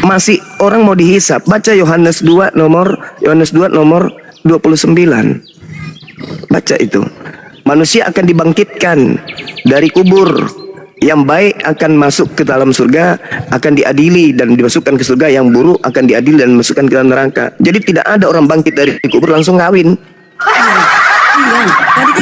masih orang mau dihisap. Baca Yohanes 2 nomor 29. Baca itu. Manusia akan dibangkitkan dari kubur. Yang baik akan masuk ke dalam surga, akan diadili dan dimasukkan ke surga. Yang buruk akan diadili dan dimasukkan ke dalam neraka. Jadi tidak ada orang bangkit dari kubur langsung kawin.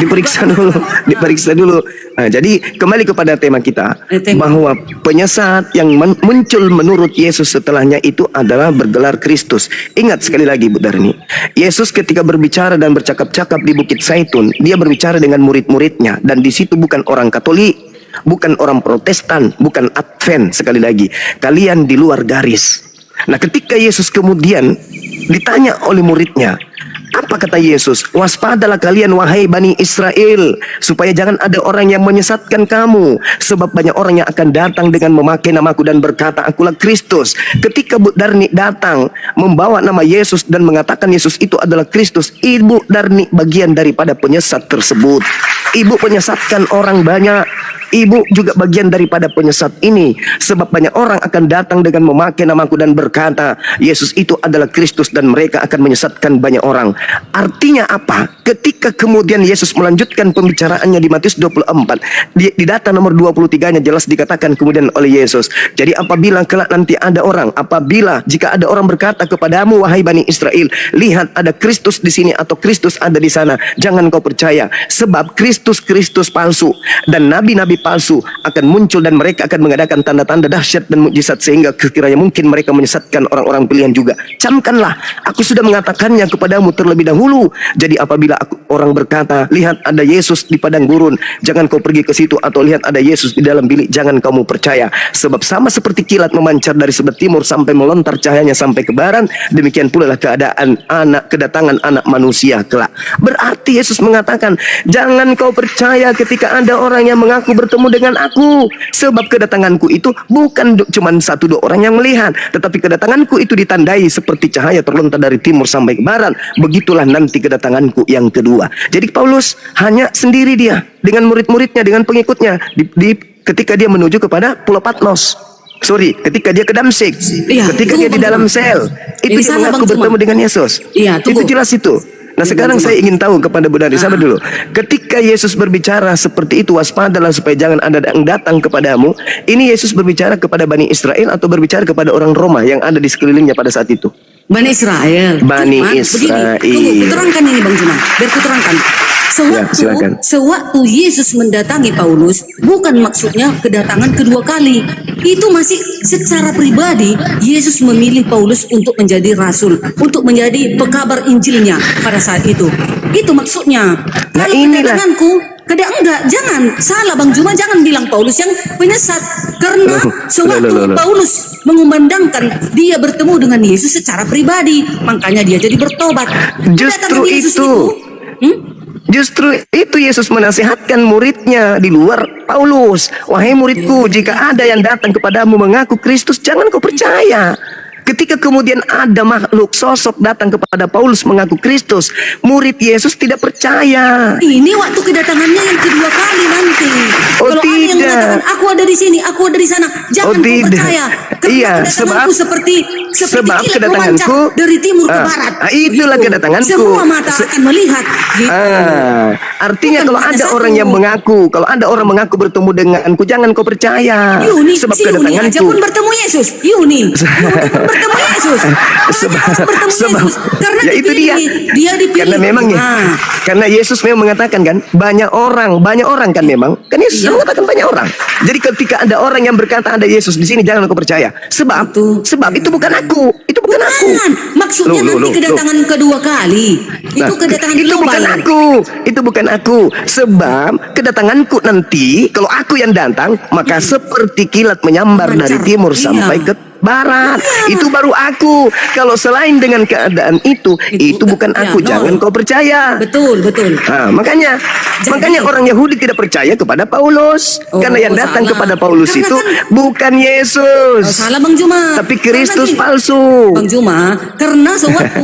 Diperiksa dulu. Nah, jadi kembali kepada tema kita, bahwa penyesat yang muncul menurut Yesus setelahnya itu adalah bergelar Kristus. Ingat sekali lagi Bu Darni, Yesus ketika berbicara dan bercakap-cakap di Bukit Zaitun, dia berbicara dengan murid-muridnya, dan di situ bukan orang Katolik, bukan orang Protestan, bukan Advent. Sekali lagi, kalian di luar garis. Nah, ketika Yesus kemudian ditanya oleh muridnya, apa kata Yesus? Waspadalah kalian wahai Bani Israel, supaya jangan ada orang yang menyesatkan kamu. Sebab banyak orang yang akan datang dengan memakai namaku dan berkata, akulah Kristus. Ketika Bu Darni datang membawa nama Yesus dan mengatakan Yesus itu adalah Kristus, Ibu Darni bagian daripada penyesat tersebut. Ibu menyesatkan orang banyak. Ibu juga bagian daripada penyesat ini. Sebab banyak orang akan datang dengan memakai namaku dan berkata Yesus itu adalah Kristus, dan mereka akan menyesatkan banyak orang. Artinya apa? Ketika kemudian Yesus melanjutkan pembicaraannya di Matius 24, di data nomor 23-nya jelas dikatakan kemudian oleh Yesus, jadi apabila kelak nanti ada orang, jika ada orang berkata kepadamu wahai Bani Israel, lihat ada Kristus di sini atau Kristus ada di sana, jangan kau percaya. Sebab Kristus palsu dan nabi-nabi palsu akan muncul, dan mereka akan mengadakan tanda-tanda dahsyat dan mukjizat sehingga sekiranya mungkin mereka menyesatkan orang-orang pilihan juga. Camkanlah, aku sudah mengatakannya kepadamu terlebih dahulu. Jadi apabila orang berkata, lihat ada Yesus di padang gurun, jangan kau pergi ke situ, atau lihat ada Yesus di dalam bilik, jangan kamu percaya. Sebab sama seperti kilat memancar dari sebelah timur sampai melontar cahayanya sampai ke barat, demikian pula lah kedatangan anak manusia kelak. Berarti Yesus mengatakan, jangan kau percaya ketika ada orang yang mengaku bertemu dengan aku. Sebab kedatanganku itu bukan cuma 1-2 orang yang melihat, tetapi kedatanganku itu ditandai seperti cahaya terlontar dari timur sampai ke barat. Begitulah nanti kedatanganku yang kedua. Jadi Paulus hanya sendiri dia dengan murid-muridnya, dengan pengikutnya ketika dia menuju kepada Pulau Patmos. Ketika dia ke Damsyik, ketika dia di dalam sel, itu dia mengaku bertemu dengan Yesus. Itu jelas itu. Nah, sekarang saya ingin tahu kepada Bu Dari, sabar dulu. Ketika Yesus berbicara seperti itu, waspadalah supaya jangan ada yang datang kepadamu, ini Yesus berbicara kepada Bani Israel atau berbicara kepada orang Roma yang ada di sekelilingnya pada saat itu? Bani Israel. Israel. Begini, terangkan ini Bang Juna, biar kuterangkan. Sewaktu Yesus mendatangi Paulus, bukan maksudnya kedatangan kedua kali. Itu masih secara pribadi Yesus memilih Paulus untuk menjadi rasul, untuk menjadi pekabar Injilnya pada saat itu. Itu maksudnya. Nah, kalau kedatanganku, enggak, jangan salah Bang Juma, jangan bilang Paulus yang penyesat, karena sewaktu Paulus mengumandangkan dia bertemu dengan Yesus secara pribadi, makanya dia jadi bertobat. Justru itu Yesus menasihatkan muridnya di luar Paulus. Wahai muridku, jika ada yang datang kepadamu mengaku Kristus, jangan kau percaya. Ketika kemudian ada makhluk sosok datang kepada Paulus mengaku Kristus, murid Yesus tidak percaya. Ini waktu kedatangannya yang kedua kali nanti. Kalau ada yang mengatakan aku ada di sini, aku ada di sana, jangan kau percaya. Karena sebab kedatanganku dari timur ke barat. Itulah kedatanganku. Semua mata akan melihat. Gitu. Artinya kalau ada orang yang mengaku, bertemu denganku, jangan kau percaya. Sebab kedatanganku. Aja pun bertemu Yesus. Bertemu Yesus. Karena ya itu dia dipilih. Karena Yesus memang mengatakan kan, banyak orang kan memang. Kan Yesus mengatakan banyak orang. Jadi ketika ada orang yang berkata ada Yesus di sini, jangan kau percaya. Sebab itu bukan aku. Itu bukan aku. Maksudnya nanti kedatangan kedua kali. Itu kedatangan global. Itu bukan aku. Sebab kedatanganku nanti, kalau aku yang datang, maka seperti kilat menyambar dari timur sampai ke barat. Itu baru aku. Kalau selain dengan keadaan itu bukan aku. Jangan kau percaya. Betul. Makanya orang Yahudi tidak percaya kepada Paulus. Karena yang datang kepada Paulus itu bukan Yesus. Salah Bang Juma. Tapi Kristus palsu. Bang Juma, karena sewaktu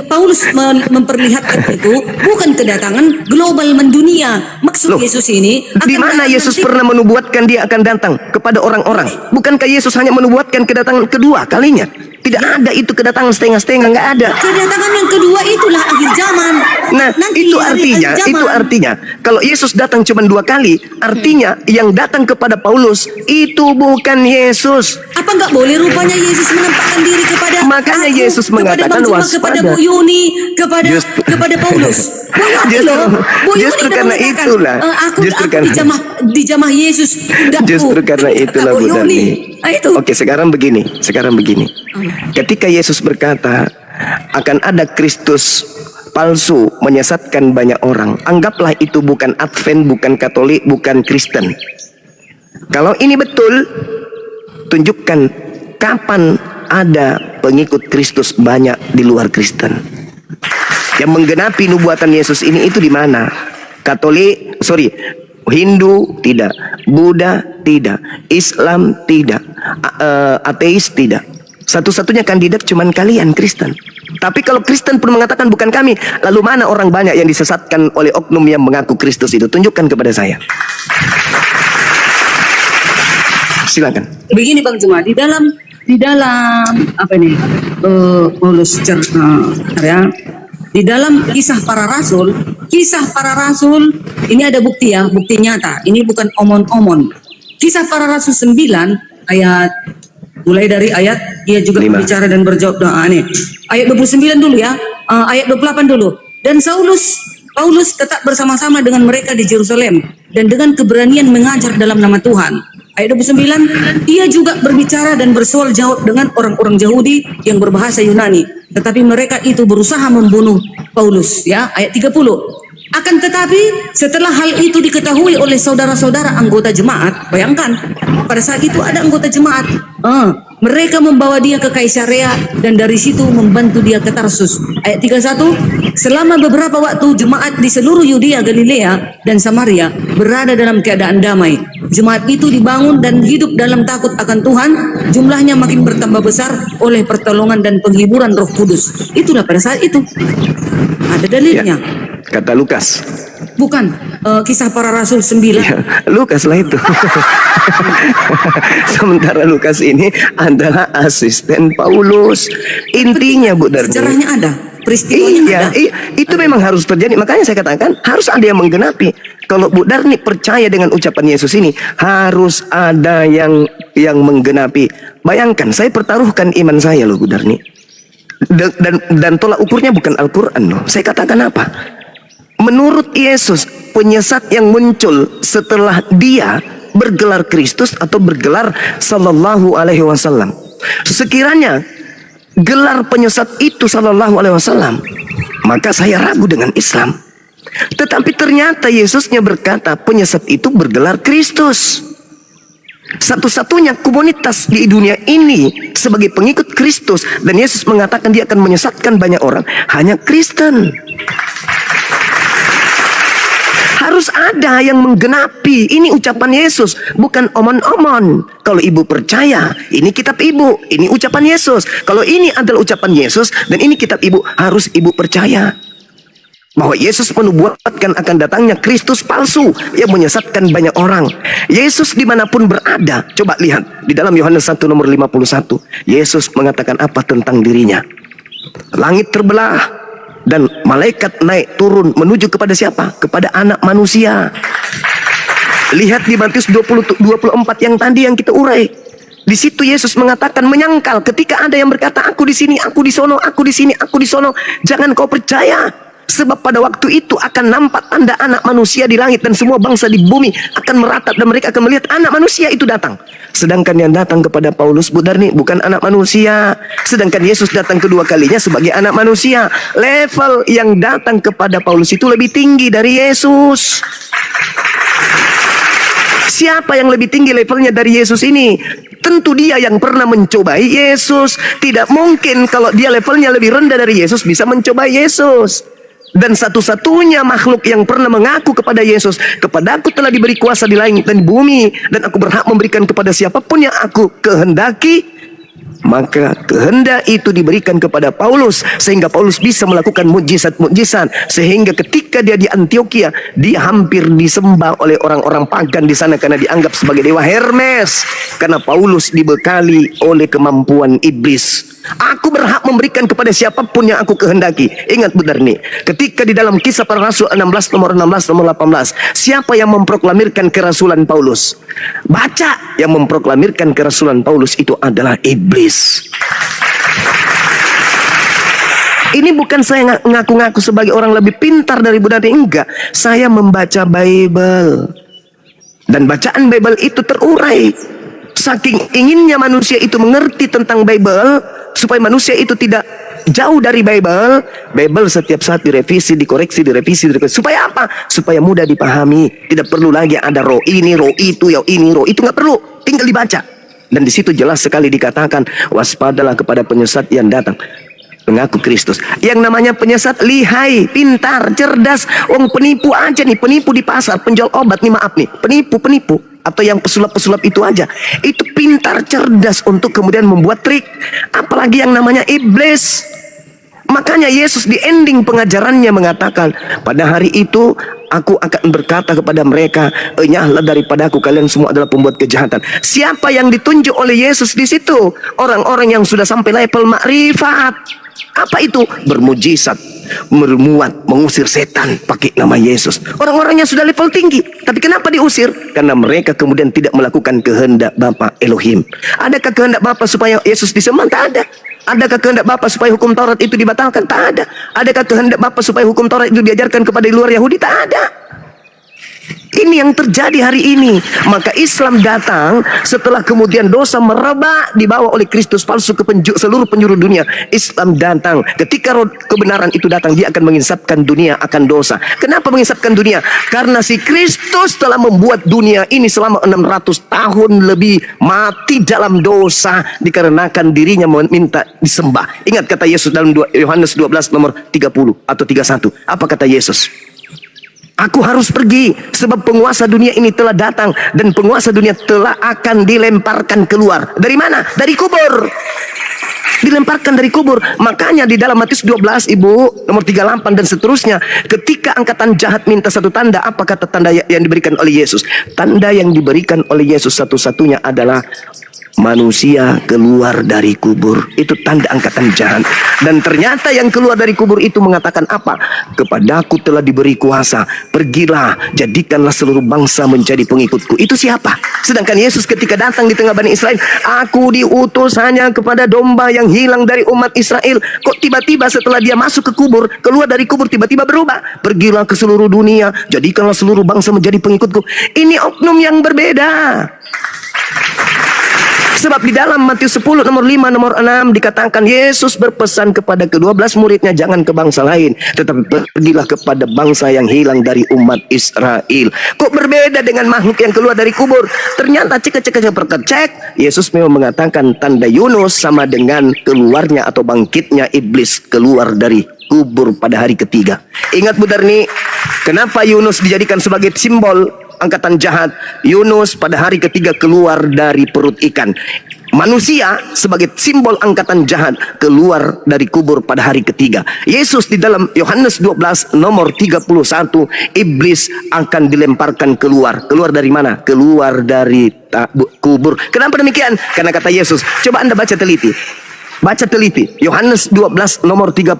Paulus memperlihatkan itu bukan kedatangan global mendunia. maksud Loh, Yesus ini akan di mana datang Yesus nanti. pernah menubuatkan dia akan datang kepada orang-orang? Bukankah Yesus hanya menubuatkan kedatangan kedua kalinya? Tidak ada itu kedatangan setengah-setengah, nggak ada. Kedatangan yang kedua itulah akhir zaman. Nah, Nanti itu hari artinya, akhir zaman. kalau Yesus datang cuma 2 kali, artinya yang datang kepada Paulus itu bukan Yesus. Apa nggak boleh rupanya Yesus menampakkan diri kepada Makanya aku, Yesus kepada mengatakan Bang Juma, waspada. kepada Bu Yuni, kepada Justru- kepada Paulus. Bu Yuni Justru- loh, Bu Yuni justru dah karena mengatakan, itulah. aku Justru aku karena- dijamah Yesus. Dakku. Justru karena Kata itulah Bu Bu Yuni. Darni. Nah, itu. Oke, sekarang begini. Ketika Yesus berkata akan ada Kristus palsu menyesatkan banyak orang, anggaplah itu bukan Advent, bukan Katolik, bukan Kristen. Kalau ini betul, tunjukkan kapan ada pengikut Kristus banyak di luar Kristen. Yang menggenapi nubuatan Yesus ini itu di mana? Hindu tidak, Buddha tidak, Islam tidak, ateis tidak. Satu-satunya kandidat cuman kalian Kristen. Tapi kalau Kristen pun mengatakan bukan kami, lalu mana orang banyak yang disesatkan oleh oknum yang mengaku Kristus itu? Tunjukkan kepada saya. Silakan. Begini Bang Juma, di dalam apa ini? Paulus ya. Di dalam kisah para rasul ini ada bukti ya, bukti nyata. Ini bukan omon-omon. Kisah para rasul 9 ayat, mulai dari ayat dia juga 5. berbicara dan berjawab doa nih. Ayat 29 dulu ya. Ayat 28 dulu. Dan Paulus tetap bersama-sama dengan mereka di Yerusalem dan dengan keberanian mengajar dalam nama Tuhan. Ayat 29, dia juga berbicara dan bersoal jawab dengan orang-orang Yahudi yang berbahasa Yunani. Tetapi mereka itu berusaha membunuh Paulus. Ya, ayat 30. Akan tetapi setelah hal itu diketahui oleh saudara-saudara anggota jemaat, bayangkan pada saat itu ada anggota jemaat, mereka membawa dia ke Kaisarea dan dari situ membantu dia ke Tarsus. Ayat 31, selama beberapa waktu jemaat di seluruh Yudea, Galilea dan Samaria berada dalam keadaan damai. Jemaat itu dibangun dan hidup dalam takut akan Tuhan. Jumlahnya makin bertambah besar oleh pertolongan dan penghiburan Roh Kudus. Itulah pada saat itu. Ada dalilnya. Kata Lukas. Bukan kisah para rasul 9. Ya, Lukas lah itu. Sementara Lukas ini adalah asisten Paulus. Intinya Bu Darni. Sejarahnya ada, peristiwanya ada. Itu memang harus terjadi. Makanya saya katakan harus ada yang menggenapi. Kalau Bu Darni percaya dengan ucapan Yesus ini, harus ada yang menggenapi. Bayangkan, saya pertaruhkan iman saya loh Bu Darni. Dan tolak ukurnya bukan Al-Quran loh. Saya katakan apa? Menurut Yesus, penyesat yang muncul setelah dia bergelar Kristus atau bergelar Sallallahu Alaihi Wasallam. Sekiranya gelar penyesat itu Sallallahu Alaihi Wasallam, maka saya ragu dengan Islam. Tetapi ternyata Yesusnya berkata penyesat itu bergelar Kristus. Satu-satunya komunitas di dunia ini sebagai pengikut Kristus, dan Yesus mengatakan dia akan menyesatkan banyak orang, hanya Kristen. Harus ada yang menggenapi. Ini ucapan Yesus, bukan omon-omon. Kalau ibu percaya, ini kitab ibu, ini ucapan Yesus. Kalau ini adalah ucapan Yesus dan ini kitab ibu, harus ibu percaya bahwa Yesus menubuatkan akan datangnya Kristus palsu yang menyesatkan banyak orang. Yesus dimanapun berada, coba lihat di dalam Yohanes 1 nomor 51. Yesus mengatakan apa tentang dirinya? Langit terbelah dan malaikat naik turun menuju kepada siapa? Kepada anak manusia. Lihat di Matius 24 yang tadi yang kita urai. Di situ Yesus mengatakan menyangkal ketika ada yang berkata aku di sini, aku di sono, aku di sini, aku di sono. Jangan kau percaya. Sebab pada waktu itu akan nampak tanda anak manusia di langit dan semua bangsa di bumi akan meratap dan mereka akan melihat anak manusia itu datang. Sedangkan yang datang kepada Paulus Bu Darni bukan anak manusia. Sedangkan Yesus datang kedua kalinya sebagai anak manusia. Level yang datang kepada Paulus itu lebih tinggi dari Yesus. Siapa yang lebih tinggi levelnya dari Yesus ini? Tentu dia yang pernah mencobai Yesus. Tidak mungkin kalau dia levelnya lebih rendah dari Yesus bisa mencobai Yesus. Dan satu-satunya makhluk yang pernah mengaku kepada Yesus, kepadaku telah diberi kuasa di langit dan di bumi, dan aku berhak memberikan kepada siapapun yang aku kehendaki. Maka kehendak itu diberikan kepada Paulus sehingga Paulus bisa melakukan mukjizat-mukjizat, sehingga ketika dia di Antioquia dia hampir disembah oleh orang-orang pagan di sana karena dianggap sebagai dewa Hermes, karena Paulus dibekali oleh kemampuan iblis. Aku berhak memberikan kepada siapapun yang aku kehendaki. Ingat benar nih, ketika di dalam Kisah Para Rasul 16 nomor 18 nomor 18, siapa yang memproklamirkan kerasulan Paulus? Baca, yang memproklamirkan kerasulan Paulus itu adalah iblis. Ini bukan saya ngaku-ngaku sebagai orang lebih pintar dari Budani, enggak. Saya membaca Bible, dan bacaan Bible itu terurai. Saking inginnya manusia itu mengerti tentang Bible, supaya manusia itu tidak jauh dari Bible. Bible setiap saat direvisi, dikoreksi, direvisi. Supaya apa? Supaya mudah dipahami. Tidak perlu lagi ada roh ini, roh itu, ya ini, roh itu, nggak perlu. Tinggal dibaca. Dan di situ jelas sekali dikatakan, waspadalah kepada penyesat yang datang mengaku Kristus. Yang namanya penyesat lihai, pintar, cerdas. Penipu aja nih, penipu di pasar, penjual obat nih, maaf nih, penipu. Atau yang pesulap-pesulap itu aja, itu pintar, cerdas untuk kemudian membuat trik. Apalagi yang namanya iblis. Makanya Yesus di ending pengajarannya mengatakan, pada hari itu aku akan berkata kepada mereka, enyahlah daripadaku kalian semua adalah pembuat kejahatan. Siapa yang ditunjuk oleh Yesus di situ? Orang-orang yang sudah sampai level makrifat. Apa itu? Bermujizat, memuat, mengusir setan pakai nama Yesus. Orang-orangnya sudah level tinggi, tapi kenapa diusir? Karena mereka kemudian tidak melakukan kehendak Bapa Elohim. Adakah kehendak Bapa supaya Yesus disembah? Tak ada. Adakah kehendak Bapa supaya hukum Taurat itu dibatalkan? Tak ada. Adakah kehendak Bapa supaya hukum Taurat itu diajarkan kepada luar Yahudi? Tak ada. Ini yang terjadi hari ini. Maka Islam datang setelah kemudian dosa merebak dibawa oleh Kristus palsu ke seluruh penjuru dunia. Islam datang ketika roh kebenaran itu datang, dia akan mengisapkan dunia akan dosa. Kenapa mengisapkan dunia? Karena si Kristus telah membuat dunia ini selama 600 tahun lebih mati dalam dosa dikarenakan dirinya meminta disembah. Ingat kata Yesus dalam Yohanes 12 nomor 30 atau 31. Apa kata Yesus? Aku harus pergi sebab penguasa dunia ini telah datang, dan penguasa dunia telah akan dilemparkan keluar. Dari mana? Dari kubur. Dilemparkan dari kubur. Makanya di dalam Matius 12 Ibu nomor 38 dan seterusnya, ketika angkatan jahat minta satu tanda, apa kata tanda yang diberikan oleh Yesus? Tanda yang diberikan oleh Yesus satu-satunya adalah manusia keluar dari kubur. Itu tanda angkatan jahat. Dan ternyata yang keluar dari kubur itu mengatakan apa? Kepadaku telah diberi kuasa, pergilah, jadikanlah seluruh bangsa menjadi pengikutku. Itu siapa? Sedangkan Yesus ketika datang di tengah Bani Israel, aku diutus hanya kepada domba yang hilang dari umat Israel. Kok tiba-tiba setelah dia masuk ke kubur, keluar dari kubur, tiba-tiba berubah? Pergilah ke seluruh dunia, jadikanlah seluruh bangsa menjadi pengikutku. Ini oknum yang berbeda. Sebab di dalam Matius 10 nomor 5 nomor 6 dikatakan Yesus berpesan kepada ke-12 muridnya, jangan ke bangsa lain, tetapi pergilah kepada bangsa yang hilang dari umat Israel. Kok berbeda dengan makhluk yang keluar dari kubur? Ternyata cek Yesus memang mengatakan tanda Yunus sama dengan keluarnya atau bangkitnya iblis keluar dari kubur pada hari ketiga. Ingat Bu Darni, kenapa Yunus dijadikan sebagai simbol angkatan jahat? Yunus pada hari ketiga keluar dari perut ikan. Manusia sebagai simbol angkatan jahat keluar dari kubur pada hari ketiga. Yesus di dalam Yohanes 12 nomor 31, iblis akan dilemparkan keluar. Keluar dari mana? Keluar dari kubur. Kenapa demikian? Karena kata Yesus, coba Anda baca teliti. Baca teliti Yohanes 12 nomor 31.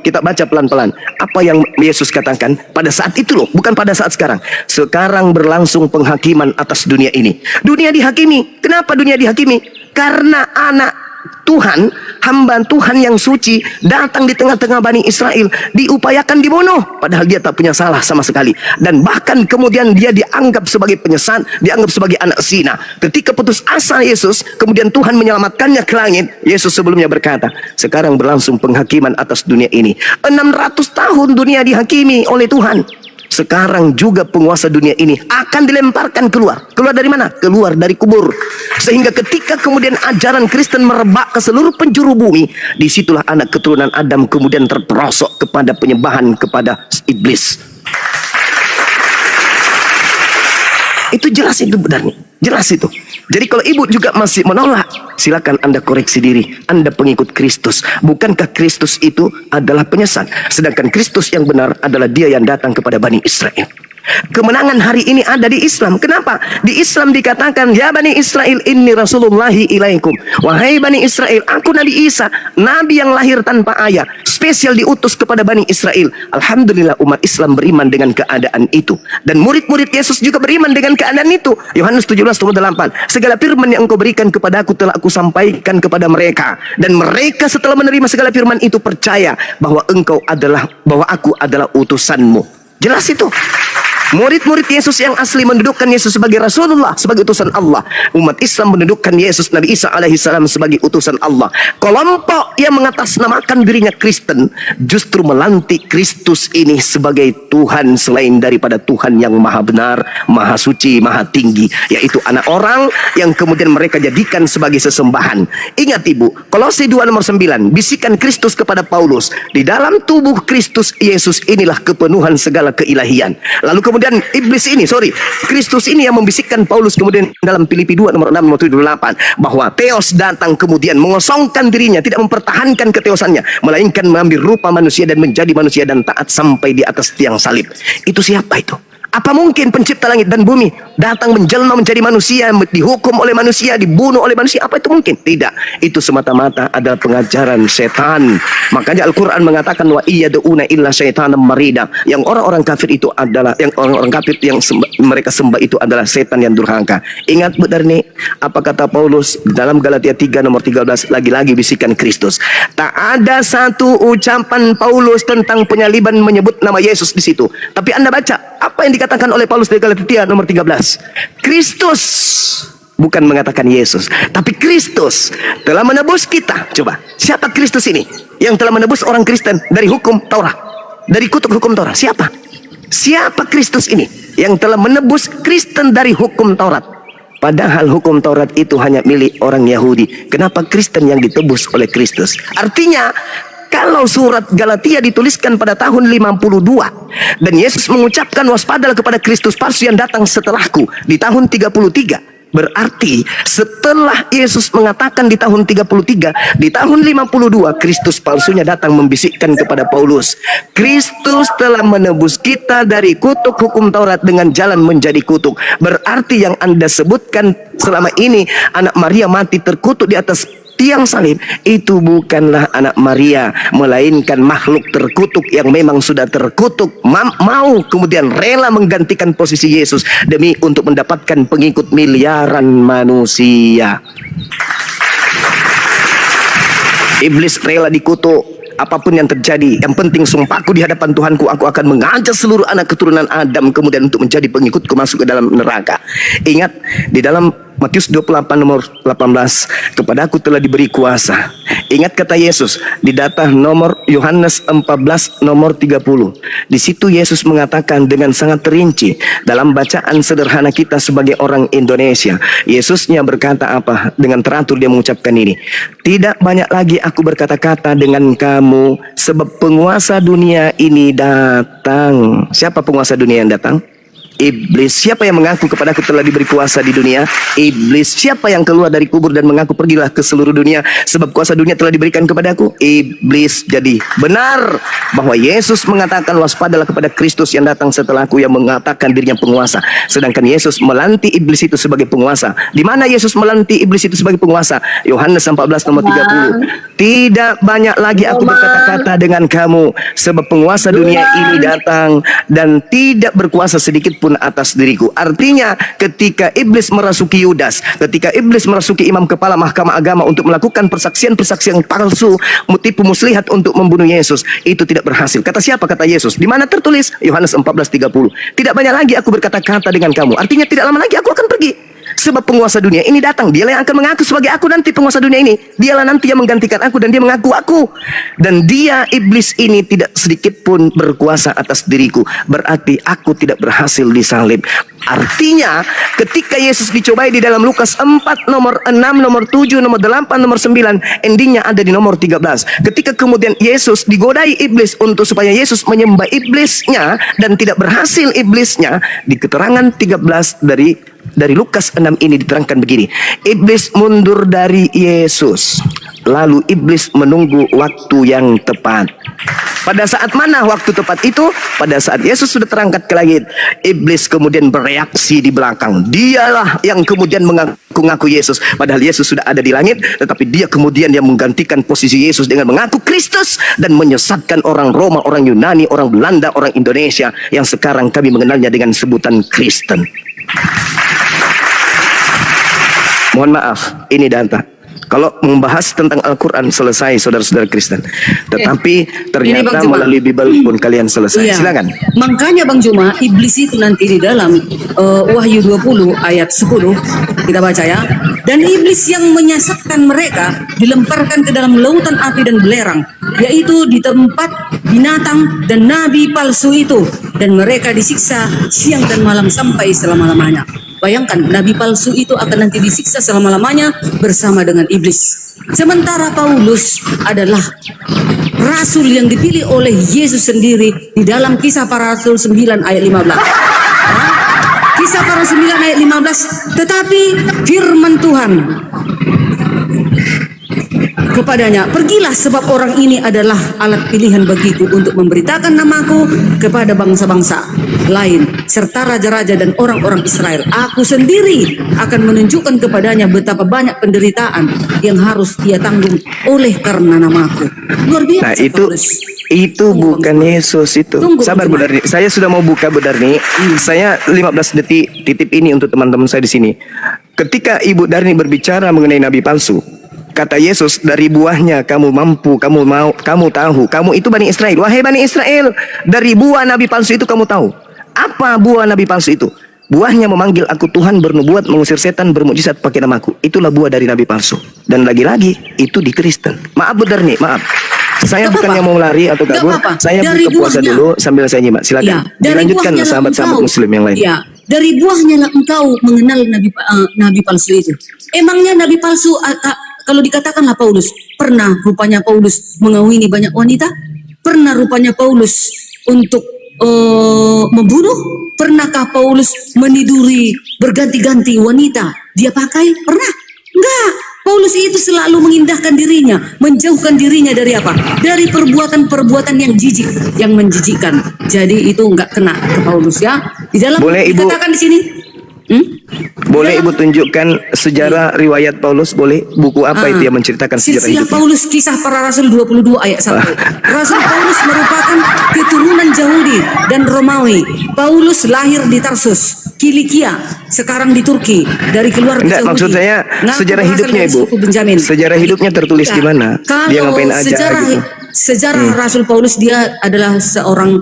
Kita baca pelan-pelan. Apa yang Yesus katakan pada saat itu loh, bukan pada saat sekarang. Sekarang berlangsung penghakiman atas dunia ini. Dunia dihakimi. Kenapa dunia dihakimi? Karena anak Tuhan, hamba Tuhan yang suci datang di tengah-tengah Bani Israel, diupayakan dibunuh padahal dia tak punya salah sama sekali, dan bahkan kemudian dia dianggap sebagai penyesat, dianggap sebagai anak zina. Ketika putus asa Yesus, kemudian Tuhan menyelamatkannya ke langit. Yesus sebelumnya berkata, sekarang berlangsung penghakiman atas dunia ini. 600 tahun dunia dihakimi oleh Tuhan. Sekarang juga penguasa dunia ini akan dilemparkan keluar. Keluar dari mana? Keluar dari kubur. Sehingga ketika kemudian ajaran Kristen merebak ke seluruh penjuru bumi, disitulah anak keturunan Adam kemudian terperosok kepada penyembahan kepada iblis. Itu jelas itu benarnya. Jelas itu. Jadi kalau ibu juga masih menolak, silakan Anda koreksi diri. Anda pengikut Kristus. Bukankah Kristus itu adalah penyesat? Sedangkan Kristus yang benar adalah Dia yang datang kepada Bani Israel. Kemenangan hari ini ada di Islam. Kenapa? Di Islam dikatakan, ya Bani Israel, inni rasulullahi ilaikum. Wahai Bani Israel, aku Nabi Isa, Nabi yang lahir tanpa ayah, spesial diutus kepada Bani Israel. Alhamdulillah umat Islam beriman dengan keadaan itu. Dan murid-murid Yesus juga beriman dengan keadaan itu. Yohanes 17:8. Segala firman yang engkau berikan kepada aku telah aku sampaikan kepada mereka. Dan mereka setelah menerima segala firman itu percaya bahwa aku adalah utusanmu. Jelas itu. Murid-murid Yesus yang asli mendudukkan Yesus sebagai Rasulullah, sebagai utusan Allah. Umat Islam mendudukkan Yesus Nabi Isa alaihissalam sebagai utusan Allah. Kelompok yang mengatasnamakan dirinya Kristen justru melantik Kristus ini sebagai Tuhan selain daripada Tuhan yang maha benar, maha suci, maha tinggi, yaitu anak orang yang kemudian mereka jadikan sebagai sesembahan. Ingat Ibu, Kolose 2:9, bisikan Kristus kepada Paulus, di dalam tubuh Kristus Yesus inilah kepenuhan segala keilahian. Lalu kemudian Kristus ini yang membisikkan Paulus kemudian dalam Filipi 2:6-8 bahwa Theos datang kemudian mengosongkan dirinya, tidak mempertahankan keteosannya, melainkan mengambil rupa manusia dan menjadi manusia dan taat sampai di atas tiang salib. Itu siapa itu? Apa mungkin pencipta langit dan bumi datang menjelma menjadi manusia, dihukum oleh manusia, dibunuh oleh manusia? Apa itu mungkin? Tidak. Itu semata-mata adalah pengajaran setan. Makanya Al-Quran mengatakan wa iyyaduuna illa syaitanan marida. Yang orang-orang kafir itu adalah, yang orang-orang kafir yang mereka sembah itu adalah setan yang durhaka. Ingat Bu Darni, apa kata Paulus dalam Galatia 3:13, lagi-lagi bisikan Kristus. Tak ada satu ucapan Paulus tentang penyaliban menyebut nama Yesus di situ. Tapi Anda baca apa yang dikatakan oleh Paulus di Galatia 13. Kristus, bukan mengatakan Yesus, tapi Kristus telah menebus kita. Coba, siapa Kristus ini yang telah menebus orang Kristen dari hukum Taurat, dari kutuk hukum Taurat? Siapa? Siapa Kristus ini yang telah menebus Kristen dari hukum Taurat? Padahal hukum Taurat itu hanya milik orang Yahudi. Kenapa Kristen yang ditebus oleh Kristus? Artinya, kalau surat Galatia dituliskan pada tahun 52 dan Yesus mengucapkan waspadalah kepada Kristus palsu yang datang setelahku di tahun 33, berarti setelah Yesus mengatakan di tahun 33, di tahun 52 Kristus palsunya datang membisikkan kepada Paulus, Kristus telah menebus kita dari kutuk hukum Taurat dengan jalan menjadi kutuk. Berarti yang Anda sebutkan selama ini anak Maria mati terkutuk di atas tiang salib, itu bukanlah anak Maria, melainkan makhluk terkutuk yang memang sudah terkutuk, mau kemudian rela menggantikan posisi Yesus demi untuk mendapatkan pengikut miliaran manusia. Iblis rela dikutuk, apapun yang terjadi, yang penting sumpahku di hadapan Tuhanku, aku akan mengajak seluruh anak keturunan Adam kemudian untuk menjadi pengikutku masuk ke dalam neraka. Ingat, di dalam Matius 28:18, kepada aku telah diberi kuasa. Ingat kata Yesus di data nomor Yohanes 14:30. Di situ Yesus mengatakan dengan sangat terinci dalam bacaan sederhana kita sebagai orang Indonesia. Yesusnya berkata apa? Dengan teratur dia mengucapkan ini. Tidak banyak lagi aku berkata-kata dengan kamu, sebab penguasa dunia ini datang. Siapa penguasa dunia yang datang? Iblis. Siapa yang mengaku kepada aku telah diberi kuasa di dunia? Iblis. Siapa yang keluar dari kubur dan mengaku pergilah ke seluruh dunia sebab kuasa dunia telah diberikan kepada aku? Iblis. Jadi benar bahwa Yesus mengatakan waspadalah kepada Kristus yang datang setelahku yang mengatakan dirinya penguasa. Sedangkan Yesus melantik iblis itu sebagai penguasa. Di mana Yesus melantik iblis itu sebagai penguasa? Yohanes 14:30. Tidak banyak lagi aku berkata-kata dengan kamu sebab penguasa dunia ini datang dan tidak berkuasa sedikit pun atas diriku. Artinya ketika iblis merasuki Yudas, ketika iblis merasuki imam kepala mahkamah agama untuk melakukan persaksian-persaksian palsu, tipu muslihat untuk membunuh Yesus, itu tidak berhasil. Kata siapa? Kata Yesus. Di mana tertulis? Yohanes 14:30. Tidak banyak lagi aku berkata-kata dengan kamu. Artinya tidak lama lagi aku akan pergi. Sebab penguasa dunia ini datang, dialah yang akan mengaku sebagai aku nanti penguasa dunia ini. Dialah nanti yang menggantikan aku dan dia mengaku aku. Dan dia, iblis ini tidak sedikit pun berkuasa atas diriku. Berarti aku tidak berhasil disalib. Artinya ketika Yesus dicobai di dalam Lukas 4 nomor 6, nomor 7, nomor 8, nomor 9, endingnya ada di nomor 13. Ketika kemudian Yesus digodai iblis untuk supaya Yesus menyembah iblisnya dan tidak berhasil iblisnya, di keterangan 13 dari dari Lukas 6 ini diterangkan begini. Iblis mundur dari Yesus. Lalu iblis menunggu waktu yang tepat. Pada saat mana waktu tepat itu? Pada saat Yesus sudah terangkat ke langit. Iblis kemudian bereaksi di belakang. Dialah yang kemudian mengaku-ngaku Yesus. Padahal Yesus sudah ada di langit. Tetapi dia kemudian yang menggantikan posisi Yesus dengan mengaku Kristus. Dan menyesatkan orang Roma, orang Yunani, orang Belanda, orang Indonesia. Yang sekarang kami mengenalnya dengan sebutan Kristen. Mohon maaf, ini data. Kalau membahas tentang Al-Quran selesai saudara-saudara Kristen. Tetapi ternyata melalui Bible pun kalian selesai. Iya. Silakan. Makanya Bang Juma, iblis itu nanti di dalam Wahyu 20 ayat 10 kita baca ya. Dan iblis yang menyesatkan mereka dilemparkan ke dalam lautan api dan belerang, yaitu di tempat binatang dan nabi palsu itu, dan mereka disiksa siang dan malam sampai selama-lamanya. Bayangkan, nabi palsu itu akan nanti disiksa selama-lamanya bersama dengan iblis. Sementara Paulus adalah rasul yang dipilih oleh Yesus sendiri di dalam Kisah Para Rasul 9 ayat 15. Kisah Para Rasul 9 ayat 15, tetapi firman Tuhan kepadanya, pergilah sebab orang ini adalah alat pilihan bagiku untuk memberitakan namaku kepada bangsa-bangsa lain serta raja-raja dan orang-orang Israel. Aku sendiri akan menunjukkan kepadanya betapa banyak penderitaan yang harus ia tanggung oleh karena namaku. Luar biasa. Nah itu bukan Yesus itu. Sabar Bu Darni, saya sudah mau buka Bu Darni. Saya 15 detik titip ini untuk teman-teman saya di sini. Ketika Ibu Darni berbicara mengenai nabi palsu, kata Yesus, dari buahnya kamu mampu, kamu tahu. Kamu itu Bani Israel. Wahai Bani Israel, dari buah nabi palsu itu kamu tahu. Apa buah nabi palsu itu? Buahnya memanggil aku Tuhan, bernubuat, mengusir setan, bermukjizat pakai namaku. Itulah buah dari nabi palsu. Dan lagi-lagi itu di Kristen. Maaf Bu Darni, maaf. Saya bukannya mau lari atau kabur. Saya buka puasa dulu sambil saya nyimak. Silakan. Dilanjutkan sahabat-sahabat Muslim yang lain. Ya, dari buahnya lah engkau mengenal nabi palsu itu. Emangnya nabi palsu, kalau dikatakanlah Paulus, pernah rupanya Paulus mengawini banyak wanita? Pernah rupanya Paulus untuk membunuh? Pernahkah Paulus meniduri berganti-ganti wanita? Dia pakai? Pernah? Enggak. Paulus itu selalu mengindahkan dirinya, menjauhkan dirinya dari apa? Dari perbuatan-perbuatan yang jijik, yang menjijikkan. Jadi itu enggak kena ke Paulus ya. Di dalam dikatakan di sini. Boleh Ibu tunjukkan sejarah riwayat Paulus? Boleh? Buku apa itu yang menceritakan sejarah hidupnya? Paulus, Kisah Para Rasul 22 ayat 1. Rasul Paulus merupakan keturunan Yahudi dan Romawi. Paulus lahir di Tarsus, Kilikia, sekarang di Turki, dari keluarga Yahudi. Maksud saya sejarah hidupnya Ibu. Sejarah hidupnya tertulis di mana? Dia ngapain aja gitu? Sejarah Rasul Paulus, dia adalah seorang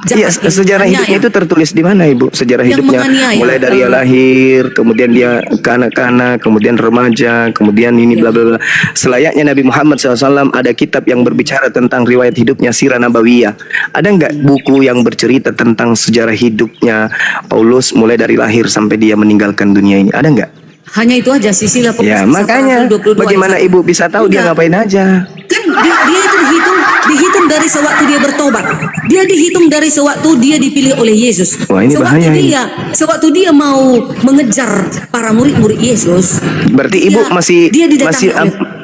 jahat. Iya, sejarah hidupnya itu tertulis di mana Ibu? Sejarah hidupnya mulai dari lahir, kemudian dia kanak-kanak, kemudian remaja, kemudian ini bla bla bla. Selayaknya Nabi Muhammad SAW ada kitab yang berbicara tentang riwayat hidupnya, Sirah Nabawiyah. Ada nggak buku yang bercerita tentang sejarah hidupnya Paulus mulai dari lahir sampai dia meninggalkan dunia ini? Ada nggak? Hanya itu aja sisilah. Ya makanya bagaimana Ibu bisa tahu dia ngapain aja? Kan dia itu dihitung dari sewaktu dia bertobat. Dia dihitung dari sewaktu dia dipilih oleh Yesus. Wah, ini bahaya ini. Sewaktu dia mau mengejar para murid-murid Yesus. Berarti Ibu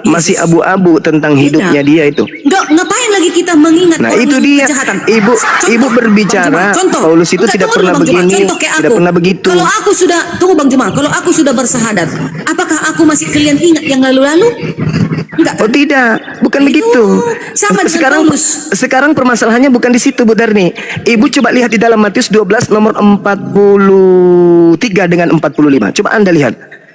masih abu-abu tentang hidupnya dia itu. Enggak, ngapain lagi kita mengingat itu dia kejahatan? Ibu berbicara Paulus itu tidak pernah begini, tidak pernah begitu. Kalau aku sudah, tunggu Bang Juma, kalau aku sudah bersahadat, apakah aku masih kalian ingat yang lalu-lalu? Enggak. Oh tidak, bukan begitu. Sama sekarang permasalahannya bukan di situ Bu Darni. Ibu coba lihat di dalam Matius 12 nomor 43 dengan 45. Coba Anda lihat.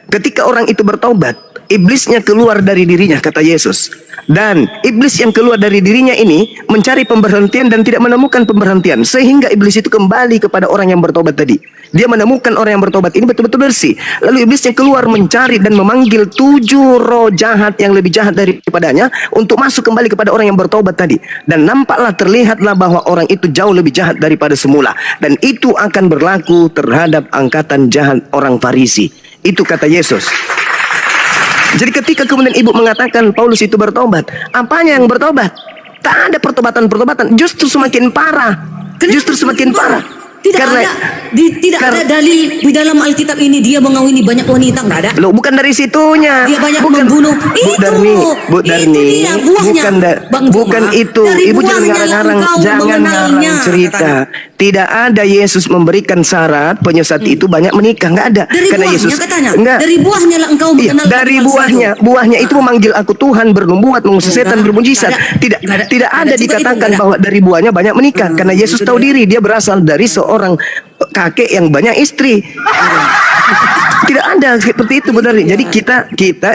Ketika orang itu bertobat, iblisnya keluar dari dirinya, kata Yesus. Dan iblis yang keluar dari dirinya ini mencari pemberhentian dan tidak menemukan pemberhentian. Sehingga iblis itu kembali kepada orang yang bertobat tadi. Dia menemukan orang yang bertobat ini betul-betul bersih. Lalu iblis yang keluar mencari dan memanggil 7 roh jahat yang lebih jahat daripadanya untuk masuk kembali kepada orang yang bertobat tadi. Dan nampaklah, terlihatlah bahwa orang itu jauh lebih jahat daripada semula. Dan itu akan berlaku terhadap angkatan jahat orang Farisi. Itu kata Yesus. Jadi ketika kemudian Ibu mengatakan Paulus itu bertobat, apanya yang bertobat? Tak ada pertobatan-pertobatan, justru semakin parah. Justru semakin parah. Karena- tidak ada dalil di dalam Alkitab ini dia mengawini banyak wanita, nggak ada. Loh, bukan dari situnya. Dia banyak bukan, membunuh. Bu Darni, Bu Itu Darni, dia buahnya. bukan Bang Juma, bukan itu. dari Ibu jangan buahnya ngarang-ngarang, engkau jangan mengenalnya, ngarang cerita. Tidak ada Yesus memberikan syarat penyesat itu banyak menikah, nggak ada. Dari Karena buahnya Yesus katanya. enggak. Dari buahnya lah engkau Iya, mengenal. dari manusia buahnya, itu. buahnya itu memanggil aku Tuhan, bernubuat, mengusir setan, Enggak, bermujizat. enggak ada. Tidak Enggak ada ada juga dikatakan itu, enggak ada. bahwa dari buahnya banyak menikah, karena Yesus itu tahu dia. diri dia berasal dari seorang kakek yang banyak istri. Tidak ada seperti itu, benar. Jadi kita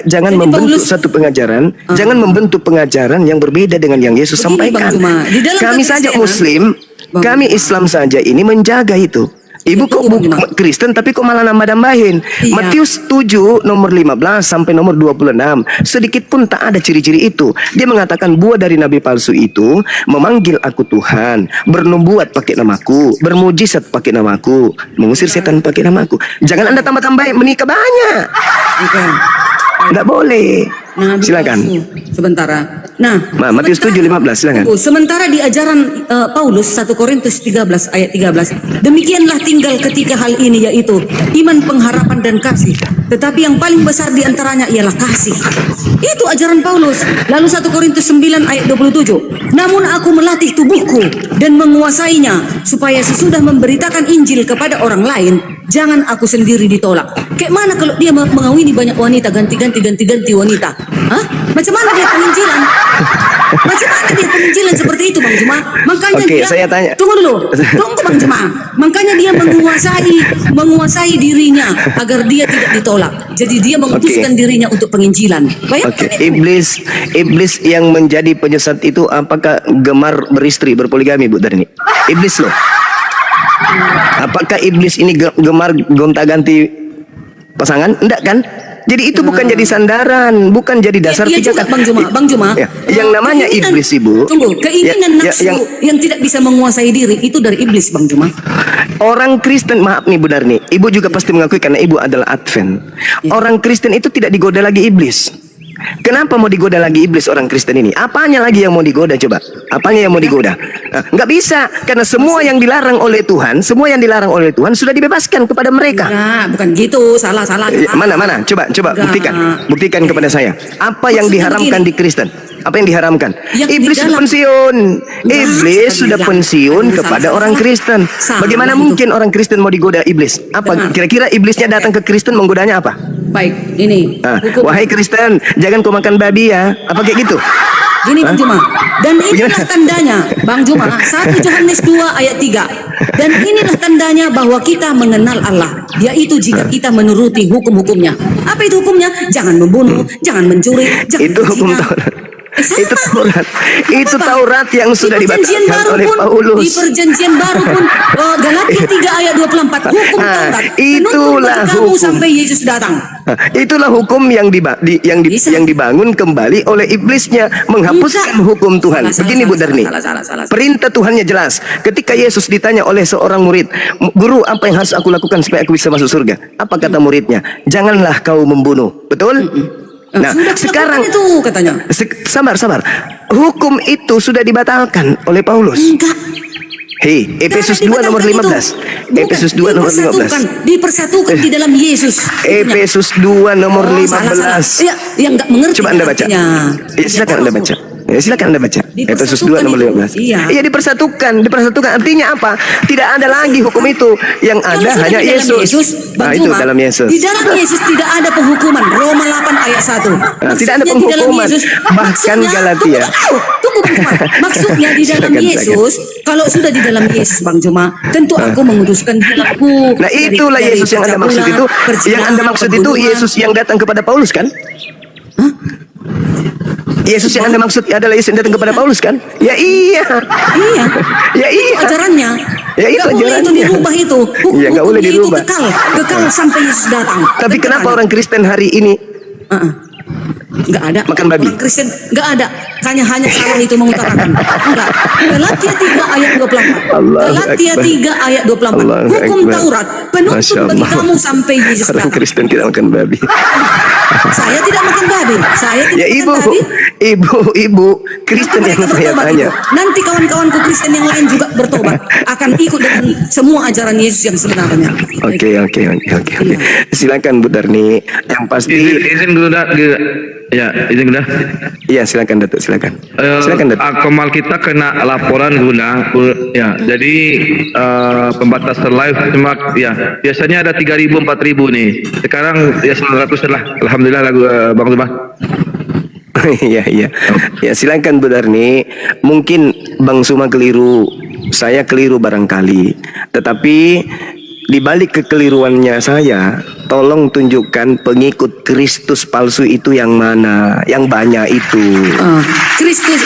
jangan Jadi membentuk Paulus- satu pengajaran, jangan membentuk pengajaran yang berbeda dengan yang Yesus Begini, sampaikan. Bang Juma, di dalam Kami saja kekristenan- Muslim, Bang kami Juma. Islam saja ini menjaga itu. Ibu kok Bang Juma. Kristen tapi kok malah nambah-nambahin. Iya. Matius 7 nomor 15 sampai nomor 26 sedikit pun tak ada ciri-ciri itu. Dia mengatakan buah dari nabi palsu itu memanggil aku Tuhan, bernubuat pakai namaku, bermujizat pakai namaku, mengusir setan pakai namaku. Jangan Anda tambah-tambahin menikah banyak. Oke. Enggak boleh. Nah, Silakan. Sebentar. Nah, Matius 7:15 silakan. Sementara di ajaran Paulus 1 Korintus 13 ayat 13, demikianlah tinggal ketiga hal ini, yaitu iman, pengharapan dan kasih. Tetapi yang paling besar di antaranya ialah kasih. Itu ajaran Paulus. Lalu 1 Korintus 9 ayat 27, namun aku melatih tubuhku dan menguasainya supaya sesudah memberitakan Injil kepada orang lain, jangan aku sendiri ditolak. Kayak mana kalau dia mengawini banyak wanita, ganti wanita? Hah? Macam mana dia penginjilan? Macam mana dia penginjilan seperti itu, Bang Juma? Makanya Oke, dia saya tanya. Tunggu dulu. Tunggu, Bang Juma. Makanya dia menguasai dirinya agar dia tidak ditolak. Jadi dia mengutuskan dirinya untuk penginjilan. Oke, Bayangkan itu. iblis yang menjadi penyesat itu apakah gemar beristri, berpoligami, Bu Darni? Iblis loh. Apakah iblis ini gemar gonta-ganti pasangan? Enggak kan? Jadi itu bukan jadi sandaran, bukan jadi dasar Iya juga, pijakan. Bang Juma. Ya, yang namanya Keinginan- iblis, Ibu. Tunggu, keinginan nafsu yang tidak bisa menguasai diri itu dari iblis, Bang Juma. Orang Kristen, maaf nih Bu Darni, Ibu juga pasti mengakui karena Ibu adalah Advent. Orang Kristen itu tidak digoda lagi iblis. Kenapa mau digoda lagi iblis orang Kristen ini? Apanya lagi yang mau digoda coba? Apanya yang mau digoda? Nah, nggak bisa, karena semua yang dilarang oleh Tuhan, sudah dibebaskan kepada mereka. Enggak, bukan gitu. Salah. Mana? Coba Enggak. buktikan kepada saya. Apa yang Maksudnya diharamkan begini. di Kristen? Apa yang diharamkan? Yang di Iblis sudah dalam- pensiun. Iblis bukan sudah di dalam. pensiun Salah, kepada salah, orang salah. Kristen. Salah Bagaimana itu. mungkin orang Kristen mau digoda iblis? Apa Benar. kira-kira iblisnya datang ke Kristen menggodanya apa? Baik, ini Nah, hukum. wahai Kristen, jangan kau makan babi ya. Apa kayak gitu? Gini Bang Juma. Dan inilah Bagaimana? tandanya, Bang Juma, 1 Yohanes 2 ayat 3. Dan inilah tandanya bahwa kita mengenal Allah, yaitu jika kita menuruti hukum-hukumnya. Apa itu hukumnya? Jangan membunuh, jangan mencuri, jangan Itu hukum berzina. Taurat. Sama. Itu Taurat. Itu Apa? Taurat yang sudah Di perjanjian dibatalkan baru oleh pun, Paulus. Di perjanjian baru pun Galatia 3 ayat 24, hukum Taurat. Itulah Penuntun bagi kamu hukum. sampai Yesus datang. Nah, itulah hukum yang Bisa. yang dibangun kembali oleh iblisnya, menghapuskan Enggak. hukum Tuhan. Salah, Begini Bu salah, Darni, salah. perintah Tuhannya jelas. Ketika Yesus ditanya oleh seorang murid, "Guru, apa yang harus aku lakukan supaya aku bisa masuk surga?" Apa kata muridnya? "Janganlah kau membunuh." Betul? Nah, Sudah sekarang itu katanya. sabar. Hukum itu sudah dibatalkan oleh Paulus. Enggak. Hei, Efesus 2 nomor 15. Efesus 2 nomor 15. Dipersatukan di dalam Yesus. Efesus 2 nomor Oh, 15. Iya, yang enggak mengerti. Coba Anda baca. artinya. Silakan Anda baca. Silakan Anda baca. Efesus 2 nomor 15. Iya. Dipersatukan. Artinya apa? Tidak ada lagi hukum itu. Yang ada Kalau sudah hanya di dalam Yesus. Bang Nah, itu Juma, dalam Yesus. Di dalam Yesus tidak ada penghukuman. Roma 8 ayat 1. Nah, tidak ada Maksudnya di dalam penghukuman. Yesus, Bahkan maksudnya- Galatia. Tunggu Bang Juma. Maksudnya di dalam Silakan, Yesus, kalau sudah di dalam Yesus Bang Juma, tentu aku menguduskan diriku. Nah, itulah dari Yesus yang Anda maksud percabulan, itu. perzinahan, Yang Anda maksud itu pembunuhan. Yesus yang datang kepada Paulus kan? Yesus yang Anda maksud adalah Yesus yang datang kepada Paulus kan? Ya iya. Iya. Ya iya. Ajarannya. Ya, itu Nggak boleh itu ajarannya. dirubah itu. Iya, nggak boleh Hukumnya dirubah. Itu kekal sampai Yesus datang. Tapi kenapa orang Kristen hari ini Nggak ada. Makan babi? Orang Kristen nggak ada. hanya salah itu mengutarakan. Enggak. Galatia 3 ayat 24. Allahu Galatia Akbar. 3 ayat 24. Allahu Hukum Akbar. Taurat penuntut Masya bagi Allah. kamu sampai Yesus Orang datang. Kristen tidak makan babi. Saya tidak makan babi. Saya tidak Ya makan ibu, babi. ibu Kristen yang Mereka saya bertobat, tanya. Ibu. Nanti kawan-kawanku Kristen yang lain juga bertobat, akan ikut dengan semua ajaran Yesus yang sebenarnya. Oke. Silakan Bu Darni. Yang pasti, Izin dulu dah. Ya, izin dulu dah. iya silakan Datuk, silakan. Silakan Datuk. Akmal kita kena laporan guna ya. Jadi pembatasan live cuma ya biasanya ada 3.000 4.000 nih. Sekarang ya 900 lah. Alhamdulillah lagu Bang Zubah. Iya. Ya silakan Bu Darni. Mungkin Bang Suma keliru, saya keliru barangkali. Tetapi di balik kekeliruannya saya, tolong tunjukkan pengikut Kristus palsu itu yang mana, yang banyak itu.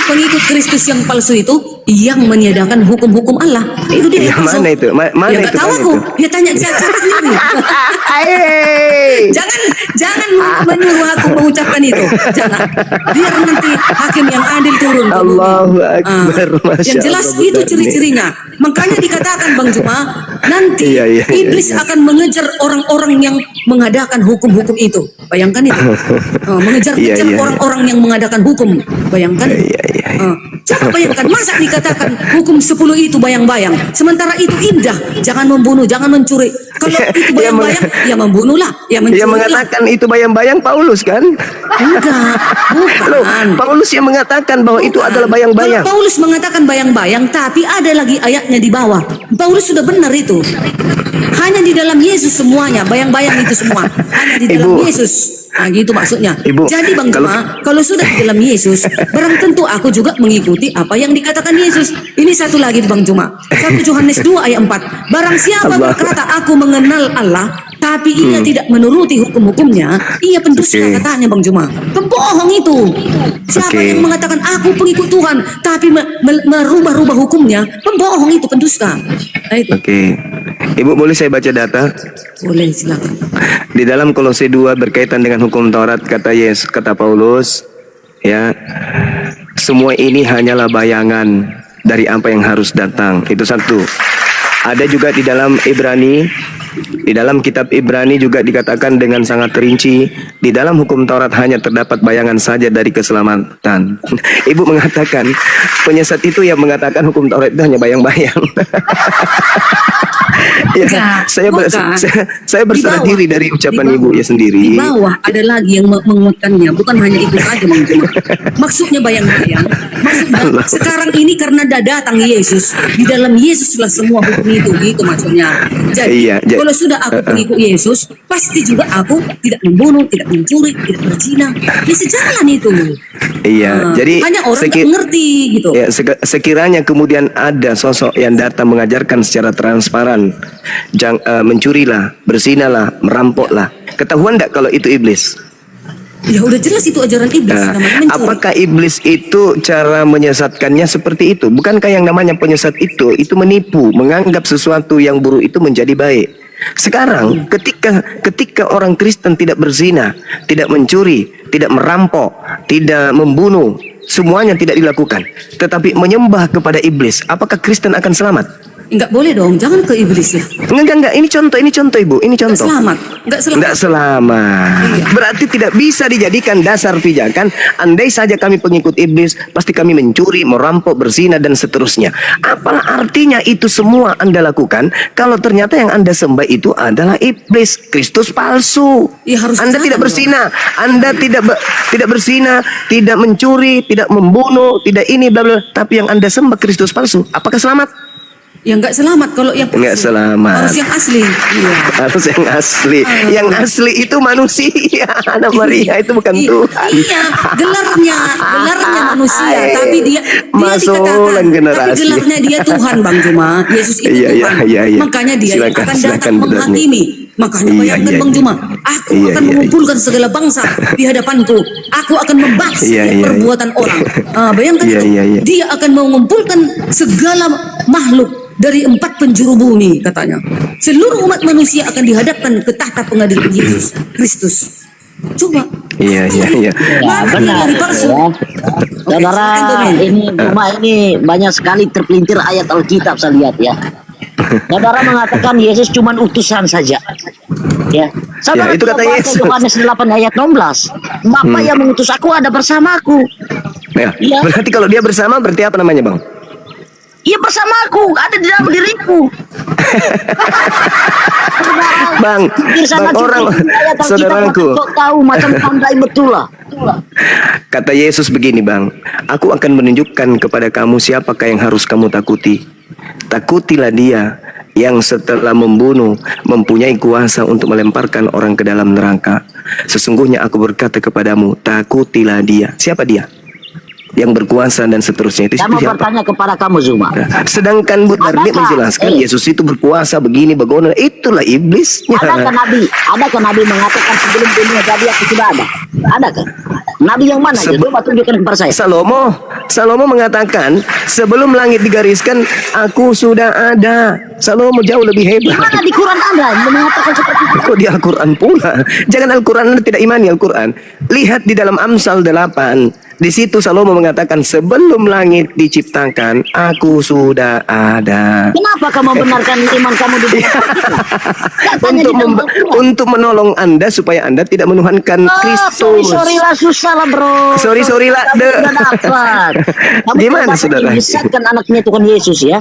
Pengikut Kristus yang palsu itu yang meniadakan hukum-hukum Allah. Itu dia. Yang mana itu? Mana ya, itu? tahu Mana aku. itu? Ya tanya saya sendiri. Jangan menyuruh aku mengucapkan itu. Jangan. Biar nanti hakim yang adil turun. Allahu Akbar. Masya Yang jelas Allah, Bu itu Darni. ciri-cirinya. Makanya dikatakan Bang Juma, nanti Iya. iblis akan mengejar orang-orang yang mengadakan hukum-hukum itu. Bayangkan itu. Mengejar-kejar Iya. orang-orang yang mengadakan hukum. Bayangkan. Iya. Coba bayangkan, masa dikatakan hukum 10 itu bayang-bayang, sementara itu indah. Jangan membunuh, jangan mencuri. Kalau itu bayang-bayang, ya membunuhlah, ya mencuri. Yang mengatakan itu bayang-bayang Paulus kan? Enggak, Loh, bukan. Paulus yang mengatakan bahwa itu Bukan. adalah bayang-bayang. Kalau Paulus mengatakan bayang-bayang, tapi ada lagi ayatnya di bawah. Paulus sudah benar itu. Hanya di dalam Yesus semuanya, bayang-bayang itu semua. Hanya di dalam Ibu. Yesus. Nah, gitu maksudnya. Ibu, Jadi Bang Juma, kalau sudah di dalam Yesus, barang tentu aku juga mengikuti apa yang dikatakan Yesus. Ini satu lagi Bang Juma. 1 Yohanes 2 ayat 4. Barang siapa Allah. berkata aku mengenal Allah, tapi ia tidak menuruti hukum-hukumnya, ia pendusta Oke. katanya Bang Juma. Pembohong itu. Siapa Oke. yang mengatakan aku pengikut Tuhan, tapi merubah-rubah hukumnya, pembohong itu pendusta. Nah, itu. Oke. Ibu boleh saya baca data? Boleh, silakan. Di dalam Kolose 2 berkaitan dengan hukum Taurat, kata Paulus, ya, semua ini hanyalah bayangan dari apa yang harus datang. Itu satu. Ada juga di dalam Ibrani, di dalam kitab Ibrani juga dikatakan dengan sangat rinci, di dalam hukum Taurat hanya terdapat bayangan saja dari keselamatan. Ibu mengatakan, penyesat itu yang mengatakan hukum Taurat itu hanya bayang-bayang. Ya, Enggak, saya bukan. saya berserah Di bawah. diri dari ucapan Di bawah. ibu ya sendiri. Di bawah ada lagi yang menguatkannya, bukan hanya itu saja Bang Juma. Maksudnya bayang-bayang. Maksudnya Allah. sekarang ini karena datang Yesus, di dalam Yesuslah semua hukum itu, gitu maksudnya. Jadi Iya, kalau sudah aku pengikut Yesus, pasti juga aku tidak membunuh, tidak mencuri, tidak berzina. Ya sejalan itu. Iya, jadi hanya orang seki- tak mengerti gitu. ya, sekiranya kemudian ada sosok yang datang mengajarkan secara transparan, mencurilah, berzinalah, merampoklah. Ketahuan enggak kalau itu iblis? Ya udah jelas itu ajaran iblis Nah, namanya mencuri. apakah iblis itu cara menyesatkannya seperti itu? Bukankah yang namanya penyesat itu menipu, menganggap sesuatu yang buruk itu menjadi baik? Sekarang ketika orang Kristen tidak berzina, tidak mencuri, tidak merampok, tidak membunuh, semuanya tidak dilakukan, tetapi menyembah kepada iblis, apakah Kristen akan selamat? Enggak boleh dong, jangan ke iblis ya. Enggak, ini contoh Ibu, ini Enggak contoh. selamat, enggak selamat. Enggak selamat. Iya. Berarti tidak bisa dijadikan dasar pijakan. Andai saja kami pengikut iblis, pasti kami mencuri, merampok, berzina dan seterusnya. Apa artinya itu semua Anda lakukan kalau ternyata yang Anda sembah itu adalah iblis, Kristus palsu. Ya, harus Anda tidak kesana berzina, Anda tidak berzina, tidak mencuri, tidak membunuh, tidak ini bla bla, tapi yang Anda sembah Kristus palsu. Apakah selamat? Ya enggak selamat kalau yang Enggak palsu. selamat. Harus yang asli. Iya. Harus yang asli. Yang asli itu manusia. Anak Maria itu bukan Tuhan. Iya, gelarnya manusia, tapi dia Masuk dikatakan, generasi. tapi gelarnya dia Tuhan Bang Juma. Yesus itu Iya, Tuhan. iya. Makanya dia yang Silakan, akan silakan, datang Bu Darni. menghakimi. Makanya Iya, bayangkan iya, Bang iya. Juma, aku Iya, akan iya, mengumpulkan segala bangsa di hadapanku. Aku akan membahas Iya, iya, perbuatan orang. Bayangkan Iya, itu. iya, iya. Dia akan mengumpulkan segala makhluk dari 4 penjuru bumi katanya. Seluruh umat manusia akan dihadapkan ke tahta pengadilan Yesus Kristus. Coba Iya. Ya, Maka benar. dari palsu. Ya. Saudara, ini cuma ini banyak sekali terpelintir ayat Alkitab saya lihat ya. Saudara mengatakan Yesus cuma utusan saja. Ya. Saudara itu kata baca Yesus. Yohanes 8 ayat 16. Bapa yang mengutus aku ada bersamaku. Ya. Iya. Berarti kalau dia bersama berarti apa namanya, Bang? Ia bersamaku, ada di dalam diriku. Bang, orang saudaraku. Kok tahu macam pandai betul lah. Kata Yesus begini, Bang, aku akan menunjukkan kepada kamu siapakah yang harus kamu takuti. Takutilah dia yang setelah membunuh mempunyai kuasa untuk melemparkan orang ke dalam neraka. Sesungguhnya aku berkata kepadamu, takutilah dia. Siapa dia? Yang berkuasa dan seterusnya itu Saya mau siapa? bertanya kepada kamu Zuma. Sedangkan Bu Darni Adakah- menjelaskan eh. Yesus itu berkuasa begini, begono. Itulah iblisnya. Adakah Nabi mengatakan sebelum dunia jadi aku sudah ada? Adakah? Nabi yang mana? Coba tunjukkan kepada saya. Salomo mengatakan sebelum langit digariskan aku sudah ada. Salomo jauh lebih Di hebat. mana di Quran Anda mengatakan seperti itu? Kok di Al-Quran pula? Jangan Al-Quran Anda tidak imani Al-Quran. Lihat di dalam Amsal 8. Di situ Salomo mengatakan sebelum langit diciptakan aku sudah ada. Kenapa kamu membenarkan iman kamu di dalam Katanya di dalam Al-Quran. Untuk menolong Anda supaya Anda tidak menuhankan Kristus. Sorry lah, susah lah bro. Sorry lah, Kamu udah dapat. Kamu Gimana, coba saudara? Menyesatkan anaknya Tuhan Yesus ya.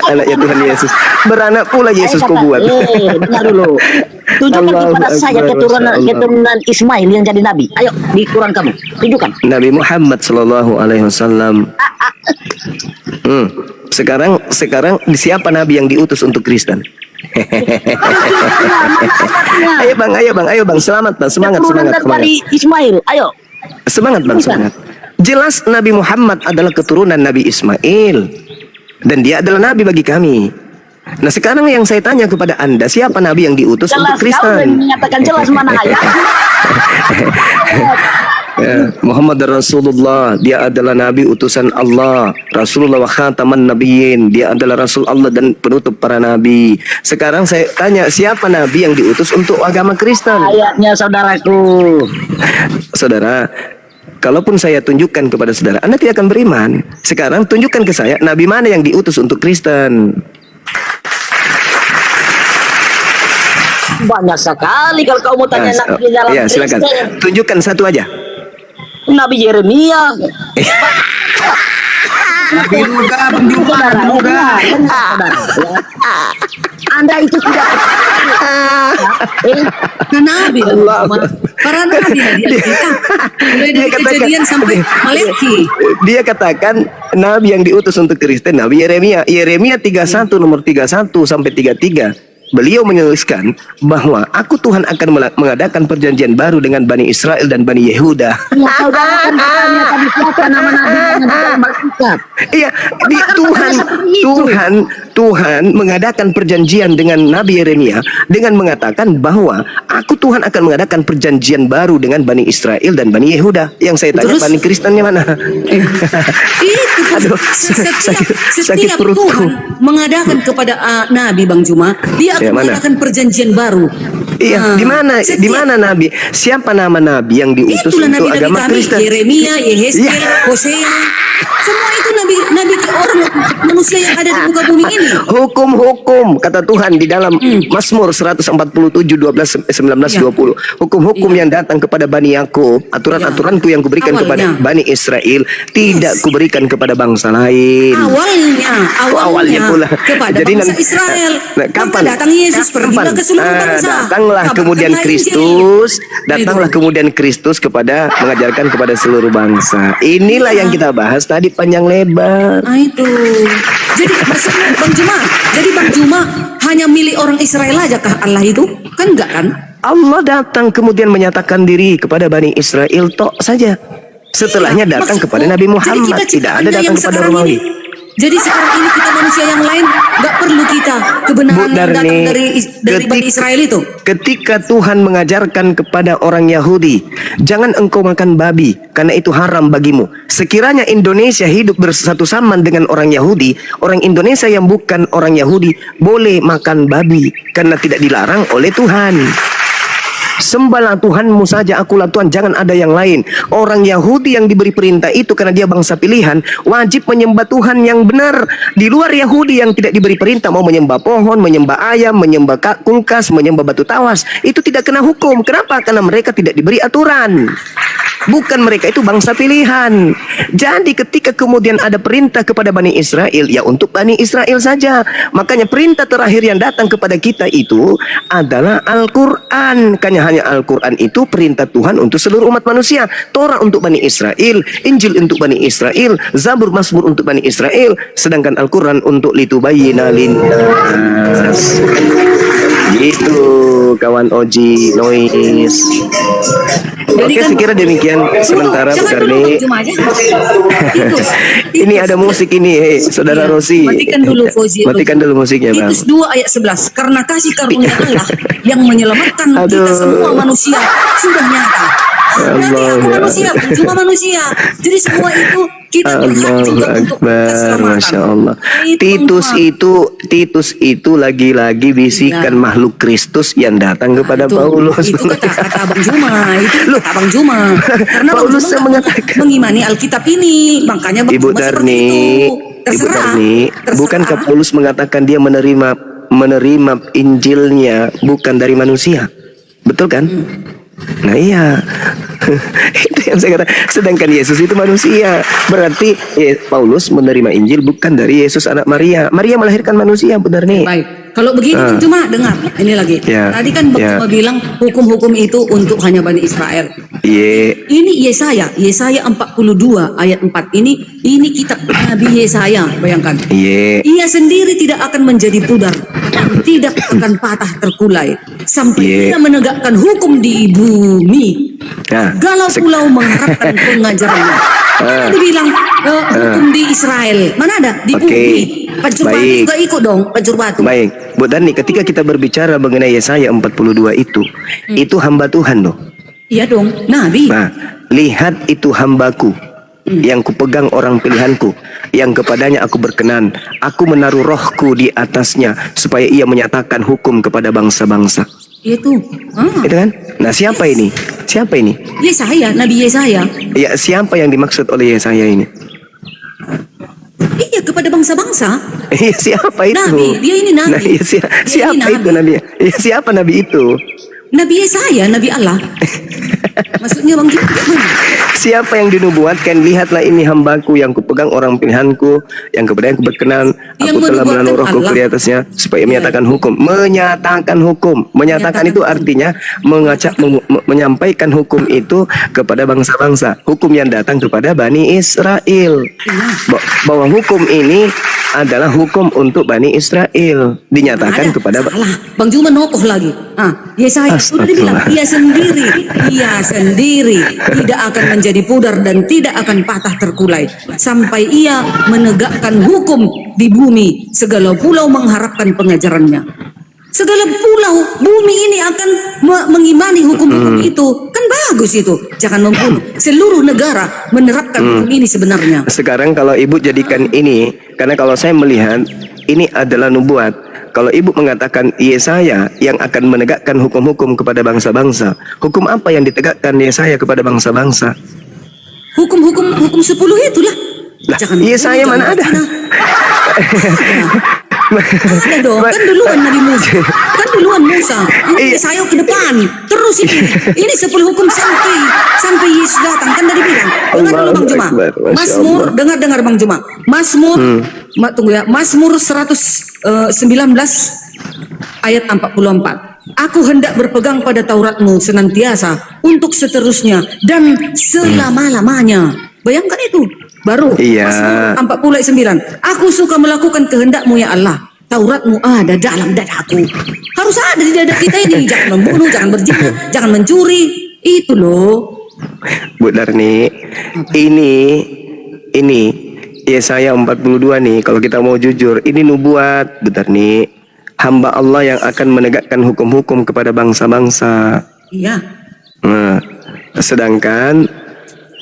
Anaknya Tuhan Yesus. Beranak pula Yesus Saya kau buat. dengar dulu. Tunjukkan Allahu kepada saya Akbar, Masya Allah. keturunan Ismail yang jadi nabi. Ayo di Quran kamu. Tunjukkan. Nabi Muhammad Sallallahu Alaihi Wasallam. Sekarang siapa Nabi yang diutus untuk Kristen? Ayo bang, semangat Keturunan dari Ismail. Ayo. semangat. Jelas Nabi Muhammad adalah keturunan Nabi Ismail dan dia adalah Nabi bagi kami. Nah sekarang yang saya tanya kepada Anda, siapa Nabi yang diutus Jelas untuk kau dan Kristen? menyatakan jelas mana ayat. Ya, Muhammad Rasulullah, dia adalah Nabi utusan Allah. Rasulullah wa khataman nabiyyin, dia adalah Rasul Allah dan penutup para Nabi. Sekarang saya tanya, siapa Nabi yang diutus untuk agama Kristen? Ayatnya saudaraku. Saudara, kalaupun saya tunjukkan kepada saudara, Anda tidak akan beriman. Sekarang tunjukkan ke saya, Nabi mana yang diutus untuk Kristen? Banyak sekali kalau kau mau tanya nabi dalam Ya, silakan. Kristen. Tunjukkan satu aja. Nabi Yeremia. Nabi Luka, Saudara, benar, Anda itu tidak Nah, Nabi lah, para Nabi lah di Alkitab. Mulai dari Kejadian sampai Malaki. Dia katakan Nabi yang diutus untuk Kristen, Nabi Yeremia. Yeremia 31 nomor 31 sampai 33. Beliau menuliskan bahwa aku Tuhan akan mengadakan perjanjian baru dengan Bani Israel dan Bani Yehuda. Ya, saudara kan bertanya tadi siapa nama nabi yang di dalam Alkitab. Iya, Tuhan mengadakan perjanjian dengan Nabi Yeremia dengan mengatakan bahwa aku Tuhan akan mengadakan perjanjian baru dengan Bani Israel dan Bani Yehuda. Yang saya tanya, Terus? Bani Kristennya mana? Itu Aduh, sakit setiap perutku. Tuhan mengadakan kepada Nabi Bang Juma, dia Ya, akan mana? mengadakan perjanjian baru. Iya, Nah, di mana setiap- Nabi? Siapa nama Nabi yang diutus Itulah untuk nabi-nabi agama kami, Kristen? Yeremia, Yehezkiel, Ya. Hosea. Semua itu nabi orang manusia yang ada di muka bumi ini. Hukum-hukum kata Tuhan di dalam Mazmur 147 12 19 Ya. 20. Hukum-hukum Ya. yang datang kepada Bani Yakub, aturan-aturanku yang kuberikan kepada Awalnya. Bani Israel tidak kuberikan kepada bangsa lain. Awalnya pula. kepada Jadi bangsa nanti- Israel. Nah, kapan? Maka datang Yesus pergilah ke seluruh bangsa. Datanglah Kabarkanlah kemudian Injil. Kristus, datanglah Itu. kemudian Kristus kepada mengajarkan kepada seluruh bangsa. Inilah yang kita bahas tadi panjang lebar. Nah itu. Jadi maksudnya Bang Juma hanya milik orang Israel aja kah Allah itu? Kan enggak kan? Allah datang kemudian menyatakan diri kepada Bani Israel tok saja. Setelahnya Iya, datang maksudku, kepada Nabi Muhammad, jadi kita tidak ada ciptaannya datang yang kepada sekarang Romawi. ini. Jadi sekarang ini kita manusia yang lain nggak perlu kita kebenaran yang datang dari Bani Israel itu. Ketika Tuhan mengajarkan kepada orang Yahudi, jangan engkau makan babi karena itu haram bagimu. Sekiranya Indonesia hidup bersatu sama dengan orang Yahudi, orang Indonesia yang bukan orang Yahudi boleh makan babi karena tidak dilarang oleh Tuhan. Sembahlah Tuhanmu saja, akulah Tuhan, jangan ada yang lain. Orang Yahudi yang diberi perintah itu karena dia bangsa pilihan, wajib menyembah Tuhan yang benar. Di luar Yahudi yang tidak diberi perintah, mau menyembah pohon, menyembah ayam, menyembah kulkas, menyembah batu tawas, itu tidak kena hukum. Kenapa? Karena mereka tidak diberi aturan. Bukan, mereka itu bangsa pilihan. Jadi ketika kemudian ada perintah kepada Bani Israel, ya untuk Bani Israel saja. Makanya perintah terakhir yang datang kepada kita itu adalah Al-Quran. Karena hanya Al-Quran itu perintah Tuhan untuk seluruh umat manusia. Torah untuk Bani Israel, Injil untuk Bani Israel, Zabur Mazmur untuk Bani Israel, sedangkan Al-Quran untuk litubayyina linnas. Gitu kawan Oji Noise. Oke, saya kira demikian sementara Bu Karni. Ini ada musik ini, Saudara Rosi. Matikan dulu Fauzi. Matikan dulu musiknya, Bang. Titus 2 ayat 11. Karena kasih karunia Allah yang menyelamatkan kita semua manusia sudah nyata. Nanti aku manusia, cuma manusia. Jadi semua itu kita berhak juga untuk keselamatan. Masya Allah. Titus itu lagi-lagi bisikan makhluk Kristus yang datang kepada Paulus. Itu kata Abang Juma. Itu kata Abang Juma. Karena Paulus Abang Juma mengatakan, mengimani Alkitab ini, makanya Bang Ibu Juma seperti Tarni, itu. Ibu Tarni, bukankah Paulus mengatakan dia menerima Injilnya bukan dari manusia? Betul kan? Nah iya. Itu yang saya kata. Sedangkan Yesus itu manusia. Berarti Paulus menerima Injil bukan dari Yesus anak Maria. Maria melahirkan manusia, benar nih. Baik. Kalau begini Bang Juma, dengar ini lagi. Tadi kan Bang Juma bilang hukum-hukum itu untuk hanya Bani Israel. Ini Yesaya 42 ayat 4 ini kitab Nabi Yesaya, bayangkan. Ia sendiri tidak akan menjadi pudar dan tidak akan patah terkulai sampai ia menegakkan hukum di bumi. Galau pulau mengharapkan pengajarannya. Dibilang hukum di Israel, mana ada di bumi. Pajur batu juga ikut dong, pajur batu. Baik, Bu Dani, ketika kita berbicara mengenai Yesaya 42 itu hamba Tuhan loh. Iya dong, Nabi. Nah, lihat itu hambaku, yang kupegang orang pilihanku, yang kepadanya aku berkenan. Aku menaruh rohku di atasnya, supaya ia menyatakan hukum kepada bangsa-bangsa. Itu kan? Nah, siapa ini? Siapa ini? Yesaya, Nabi Yesaya. Ya, siapa yang dimaksud oleh Yesaya ini? Iya, kepada bangsa-bangsa. Iya, siapa itu? Nabi, dia ini Nabi. Nah, iya, siapa itu Nabi? Iya, siapa Nabi itu? Nabi Yesaya, Nabi Allah. Maksudnya Bang Juma gimana? Siapa yang dinubuatkan? Lihatlah ini hambaku yang kupegang orang pilihanku, yang kepadanya aku berkenan. Aku telah menaruh rohku di atasnya supaya menyatakan hukum. Menyatakan hukum. Menyatakan itu artinya menyampaikan hukum itu kepada bangsa-bangsa. Hukum yang datang kepada Bani Israel. Bahwa hukum ini adalah hukum untuk Bani Israel. Dinyatakan kepada Bang Juma nokoh lagi. Yesaya sudah dibilang ia sendiri tidak akan menjadi pudar dan tidak akan patah terkulai sampai ia menegakkan hukum di bumi. Segala pulau mengharapkan pengajarannya. Segala pulau bumi ini akan mengimani hukum-hukum itu. Kan bagus itu. Jangan membunuh. Seluruh negara menerapkan hukum ini sebenarnya. Sekarang kalau Ibu jadikan ini, karena kalau saya melihat ini adalah nubuat. Kalau Ibu mengatakan Yesaya yang akan menegakkan hukum-hukum kepada bangsa-bangsa, hukum apa yang ditegakkan Yesaya kepada bangsa-bangsa? Hukum 10 itulah. Jangan Yesaya mana ada? Ada dong, kan duluan Nabi Musa. Kan duluan Musa. Ini Yesaya ke depan. Terus ini 10 hukum sampai Yesus datang. Kan tadi bilang. Dengar dulu Bang Juma. Mazmur, dengar Bang Juma. Mazmur, tunggu ya. Mazmur 119 ayat 44. Aku hendak berpegang pada Tauratmu senantiasa untuk seterusnya dan selama-lamanya. Bayangkan itu. Baru Mazmur 40 ayat 9. Aku suka melakukan kehendak-Mu ya Allah. Taurat-Mu ada dalam dadaku. Harus ada di dada kita ini. Jangan membunuh, jangan berzina, jangan mencuri. Itu loh. Bu Darni, ini Yesaya 42 nih, kalau kita mau jujur, ini nubuat, Bu Darni. Hamba Allah yang akan menegakkan hukum-hukum kepada bangsa-bangsa. Iya. Nah, sedangkan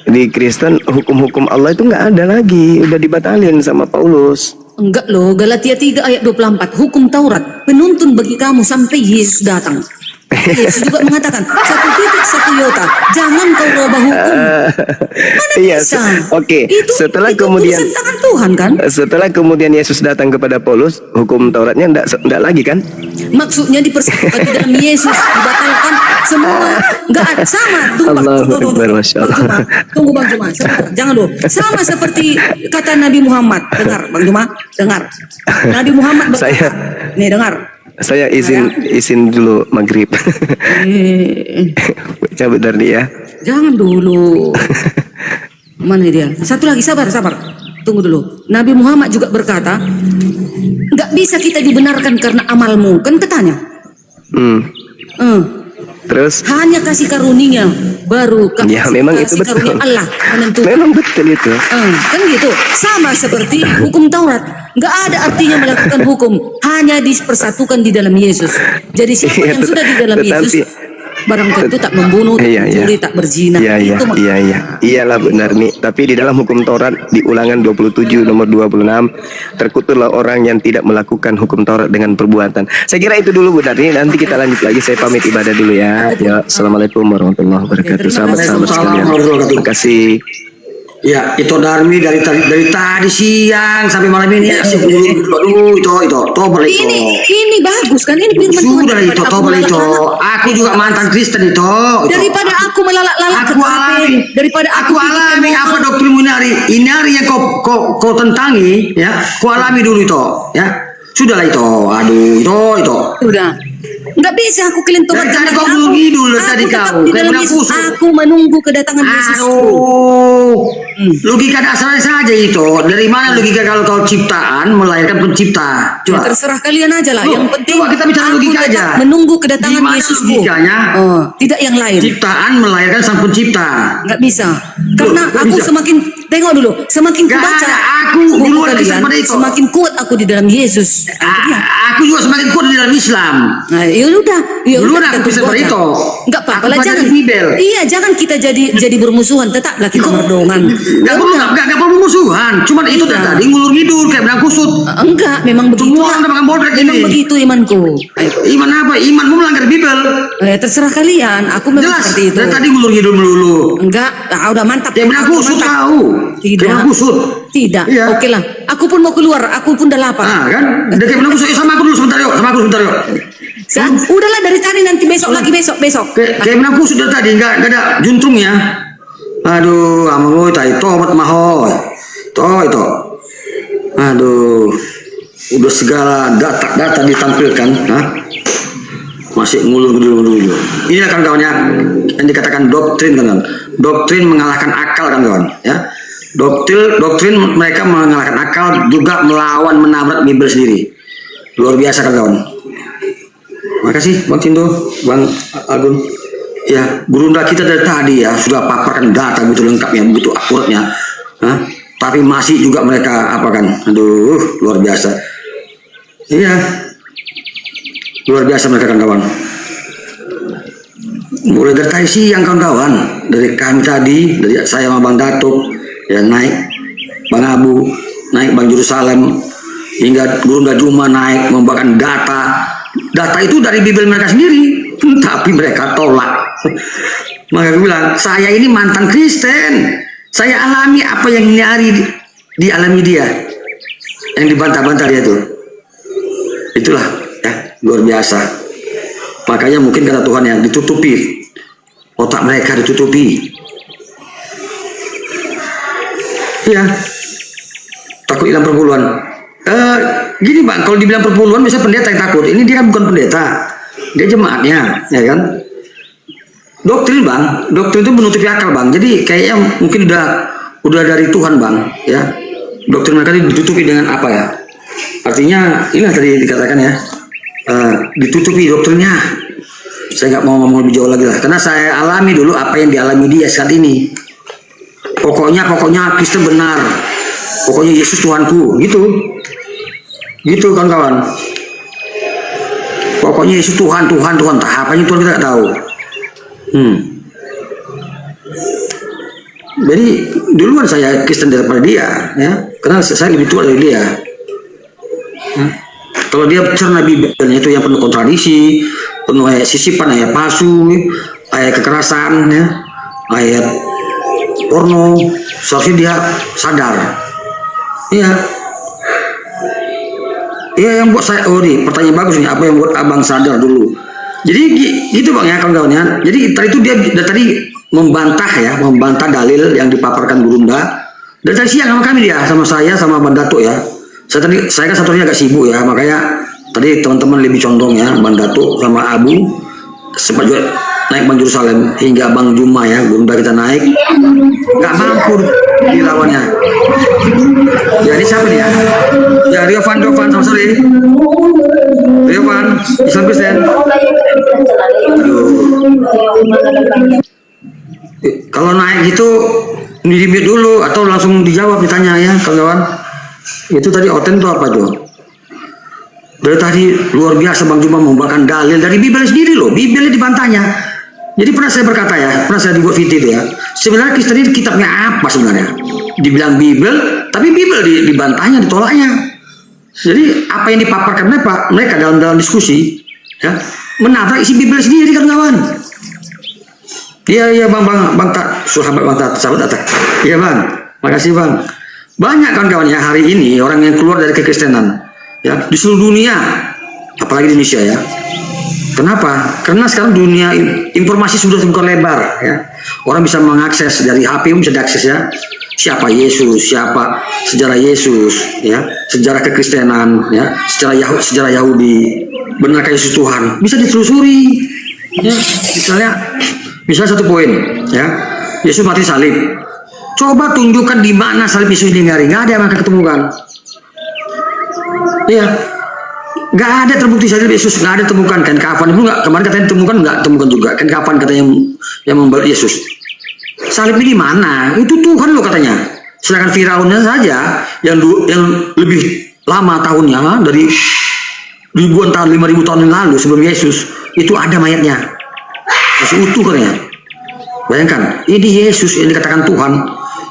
di Kristen hukum-hukum Allah itu nggak ada lagi, udah dibatalin sama Paulus. Enggak loh, Galatia 3 ayat 24, hukum Taurat penuntun bagi kamu sampai Yesus datang. Yesus juga mengatakan 1 iota, jangan kau rubah hukum. Mana Iya, bisa? oke. Setelah itu kemudian tulisan tangan Tuhan kan? setelah kemudian Yesus datang kepada Paulus, hukum Tauratnya enggak lagi kan? Maksudnya dipersatukan di dalam Yesus, dibatalkan semua. Enggak ada, sama. Allahu Akbar, Masya Allah. Tunggu Bang Juma, sebentar. Jangan dulu. Sama seperti kata Nabi Muhammad. Dengar Bang Juma, dengar. Nabi Muhammad berkata, Saya- nih dengar. Saya izin dulu maghrib. Cabut dari ya. Jangan dulu. Mana dia? Satu lagi, sabar. Tunggu dulu. Nabi Muhammad juga berkata, nggak bisa kita dibenarkan karena amalmu. Kan katanya. Terus? Hanya kasih karunia baru Ya, memang itu kasih betul. karunia Allah menentukan. Memang betul itu. Kan gitu. Sama seperti hukum Taurat. Nggak ada artinya melakukan hukum. Hanya dipersatukan di dalam Yesus. Jadi siapa Iya, yang sudah di dalam tetapi- Yesus, barang tentu tak membunuh, tak mencuri, tak berzina. Iya. Itu maksudnya. Iyalah benar nih. Tapi di dalam hukum Taurat di Ulangan 27 nomor 26 terkutuklah orang yang tidak melakukan hukum Taurat dengan perbuatan. Saya kira itu dulu benar nih. Nanti kita lanjut lagi. Saya pamit ibadah dulu ya. Ya, assalamualaikum warahmatullahi wabarakatuh. Terima kasih. Sahabat-sahabat sekalian. Terima kasih. Ya, itu Darmi dari tadi siang sampai malam ini asik dulu. Aduh, itu tobel itu. Ini bagus kan? Ini firman Tuhan. Sudah itu Daripada aku tobel itu. melalak-lalak. Aku juga mantan Kristen itu. Daripada aku melalak-lalak Aku alami. daripada Aku alami apa doktrinmu inari yang kau tentangi, ya. Kau alami dulu itu, ya. Sudahlah itu. Aduh, itu. Udah. Nggak bisa aku kalian tobat. Dari tadi kau belum ngidul tadi tetap kau. di Kayak dalam budak Yesus. kusut. Aku menunggu kedatangan Yesus. Aduh, logika dasarnya saja itu. Dari mana logika kalau kau ciptaan melahirkan pencipta? Ya, Coba. terserah kalian aja lah. Loh, Yang penting coba kita bicara aku logika tetap aja. menunggu kedatangan Gimana Yesusku. logikanya? Oh, tidak yang lain. Ciptaan melahirkan sang pencipta. Nggak bisa. Karena Loh, aku bisa. semakin tengok dulu, semakin Nggak kubaca ada, aku buku duluan kalian, kesan pada itu. semakin kuat aku di dalam Yesus. Aku juga semakin kuat di dalam Islam. Nah, ya udah, Duluan kita aku bisa tunggu aja. itu. Nggak apa-apa Aku lah, baca jangan. di Bibel. Iya, jangan kita jadi bermusuhan, tetaplah kita berdongan. Gak perlu, gak perlu musuhan. Cuman itu Iya. tadi ngulur ngidur kayak benang kusut. Enggak, memang begitu. Semua orang udah makan bodrek Memang ini. begitu imanku. Ayo. Iman apa? Imanmu melanggar Bibel. Terserah kalian. Aku memang Jelas. seperti itu. Dari tadi ngulur ngidul melulu. Enggak, udah mantap. Kayak benang kusut Mantap. tahu. Tidak. Kayak benang kusut. Tidak. Iya. Oke lah. Aku pun mau keluar. Aku pun udah lapar. Ah kan? Udah kayak benang kusut. Sama aku dulu sebentar yuk. Sama aku sebentar yuk. Udahlah dari tadi, nanti besok lagi besok. Kayak benang kusut dari tadi. Gak ada juntrungnya. Aduh, amu tai tobat maho. Itu. Aduh. Udah segala data ditampilkan, hah? Masih ngulur dulu. Ini kan kawannya yang dikatakan doktrin kan. Doktrin mengalahkan akal kan kawan, ya. Doktrin mereka mengalahkan akal, juga melawan menabrak Bibel sendiri. Luar biasa kan kawan. Makasih Bang Cindo, Bang Agun. Ya, gurunda kita dari tadi ya sudah paparkan data begitu lengkapnya, begitu akuratnya. Hah? Tapi masih juga mereka apa kan? Aduh, luar biasa. Iya. Luar biasa mereka kan kawan. Mulai dari tadi siang kawan-kawan, dari kami tadi, dari saya sama Bang Datuk, ya naik Bang Abu, naik Bang Jerusalem, hingga Gurunda Juma naik membawakan data. Data itu dari Bibel mereka sendiri, tapi mereka tolak. Maka aku bilang, saya ini mantan Kristen, saya alami apa yang dialami dia, yang dibantah-bantah dia itu. Itulah ya, luar biasa. Makanya mungkin kata Tuhan yang ditutupi, otak mereka ditutupi. Ya, takut hilang perpuluhan. Gini Bang, kalau dibilang perpuluhan bisa pendeta yang takut. Ini dia bukan pendeta, dia jemaatnya, ya kan? Doktrin Bang, doktrin itu menutupi akal Bang. Jadi kayaknya mungkin udah dari Tuhan Bang, ya. Doktrin mereka ditutupi dengan apa ya? Artinya inilah tadi dikatakan ya, ditutupi doktrinnya. Saya nggak mau ngomong lebih jauh lagi lah, karena saya alami dulu apa yang dialami dia saat ini. Pokoknya Kristen benar, pokoknya Yesus Tuhanku, gitu kawan-kawan. Pokoknya Yesus Tuhan, tahapannya Tuhan kita nggak tahu. Jadi duluan saya Kristen daripada dia, ya, karena saya lebih tua dari dia. Kalau dia cerna Bibelnya itu yang penuh kontradiksi, penuh ayat sisipan, ayat palsu, ayat kekerasan, ya, ayat porno. Seharusnya dia sadar. Iya. Iya, yang buat saya, oh nih pertanyaan bagus nih, apa yang buat abang sadar dulu? Jadi gitu bang ya kawan-kawan ya. Jadi tadi itu dia tadi membantah dalil yang dipaparkan Gurunda. Dan tadi siang sama kami dia, sama saya, sama Bang Datuk ya. Saya kan satunya agak sibuk ya, makanya tadi teman-teman lebih condong ya, Bang Datuk sama Abu sempat juga naik Bang Jerusalem hingga Bang Juma ya, Gurunda kita naik, nggak mampu dilawannya. Ya ini siapa nih ya? Ya Riovan, sama sorry. Riovan, Islam Kristen. Kalau naik gitu di mute dulu atau langsung dijawab ditanya ya kawan-kawan. Itu tadi Oten itu apa tuh? Dari tadi luar biasa Bang Juma membawakan dalil dari Bibel sendiri loh. Bibelnya dibantahnya. Jadi pernah saya berkata ya, pernah saya dibuat video itu ya. Sebenarnya Kristen ini kitabnya apa sebenarnya? Dibilang Bibel, tapi Bibel dibantahnya, ditolaknya. Jadi apa yang dipaparkan mereka dalam diskusi ya, menabrak isi Bibel sendiri kan kawan. Iya bang tak sahabat bang tak sahabat tak. Iya bang, makasih bang. Banyak kawan-kawan ya hari ini orang yang keluar dari kekristenan ya di seluruh dunia, apalagi di Indonesia ya. Kenapa? Karena sekarang dunia informasi sudah terbuka lebar ya. Orang bisa mengakses dari HP bisa diakses ya. Siapa Yesus, siapa sejarah Yesus ya, sejarah kekristenan ya, sejarah Yahudi, benarkah Yesus Tuhan, bisa ditelusuri ya. Misalnya satu poin ya, Yesus mati salib. Coba tunjukkan di mana salib Yesus diingari, nggak ada yang akan ketemukan. Iya, nggak ada terbukti salib Yesus, nggak ada temukan. Kan kafan itu nggak, kemarin katanya temukan, nggak temukan juga. Kan kafan katanya yang membalut Yesus. Salib ini mana? Itu Tuhan loh katanya. Sedangkan Firaunnya saja yang lebih lama tahunnya, dari ribuan tahun, 5.000 tahun yang lalu sebelum Yesus, itu ada mayatnya. Masih utuh katanya. Bayangkan, ini Yesus yang dikatakan Tuhan,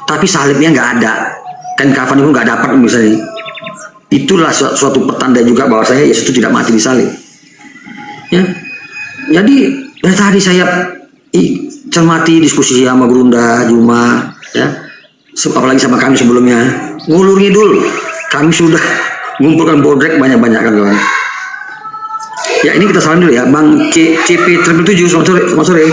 tapi salibnya nggak ada. Kan kafan itu nggak dapat misalnya. Itulah suatu pertanda juga bahwa Yesus itu tidak mati di salib. Ya. Jadi dari tadi saya cermati diskusi sama Gurunda, Juma, ya, apalagi sama kami sebelumnya, ngulur ngidul, kami sudah mengumpulkan bodrek banyak-banyak kan kawan. Ya ini kita salam dulu ya, Bang CP 777, selamat sore.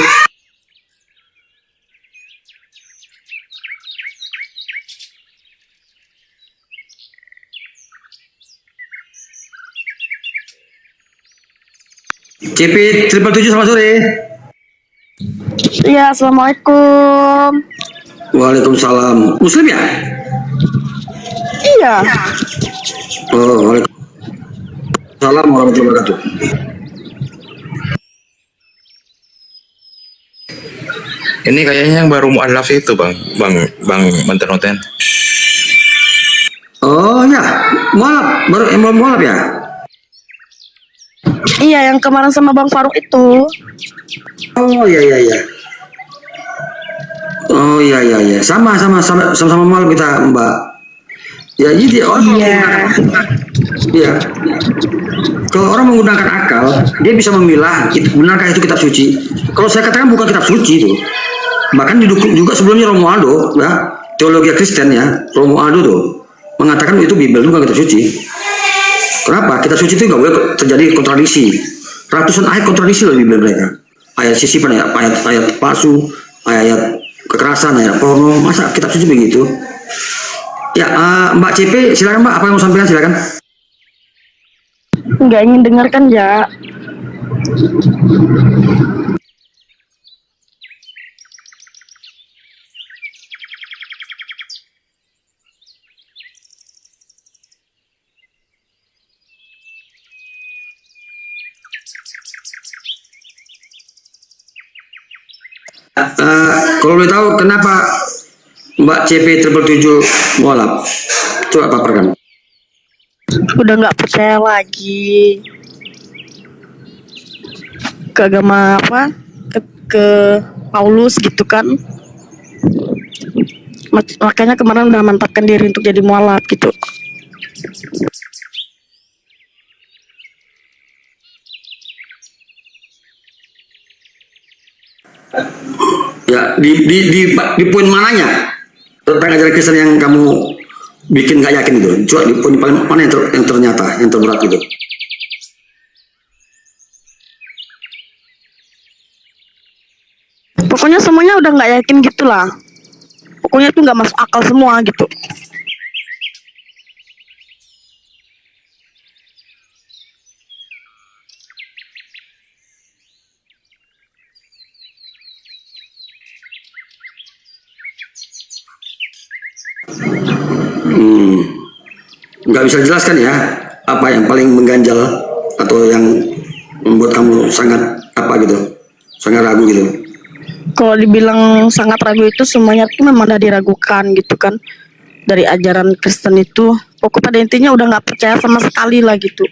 CP 777, selamat sore. Iya, assalamualaikum. Waalaikumsalam. Muslim ya? Iya. Oh, waalaikumsalam warahmatullahi wabarakatuh. Ini kayaknya yang baru mualaf itu bang Manten. Oh ya, mualaf baru mualaf ya? Iya, yang kemarin sama Bang Faruk itu. Oh iya. Oh iya. Sama mualaf kita Mbak. Ya jadi orang Iya. Kalau orang menggunakan akal, dia bisa memilah benarkah itu kitab suci. Kalau saya katakan bukan kitab suci itu. Bahkan didukung juga sebelumnya Romualdo, ya, teologi Kristen ya, Romualdo tuh mengatakan itu Bibel bukan kitab suci. Kenapa? Kitab suci itu nggak boleh terjadi kontradiksi. Ratusan ayat kontradiksi loh Bibel mereka. Ayat sisipan, ayat palsu, ayat kekerasan, ayat porno. Masa kitab suci begitu? Ya, Mbak CP, silakan Mbak. Apa yang mau sampaikan silakan. Nggak ingin dengarkan ya. Kalau boleh tahu kenapa Mbak CP 777 mualaf? Coba paparkan. Udah nggak percaya lagi ke agama apa? Ke Paulus gitu kan. Makanya kemarin udah mantapkan diri untuk jadi mualaf gitu. Ya, di poin mananya tentang ajaran Kristen yang kamu bikin nggak yakin itu? Coba di poin paling mana yang ternyata yang terberat itu? Pokoknya semuanya udah nggak yakin gitulah. Pokoknya itu nggak masuk akal semua gitu. Nggak bisa jelaskan ya apa yang paling mengganjal atau yang membuat kamu sangat apa gitu, sangat ragu gitu. Kalau dibilang sangat ragu itu semuanya tuh memang udah diragukan gitu kan dari ajaran Kristen itu. Pokok pada intinya udah nggak percaya sama sekali lah gitu.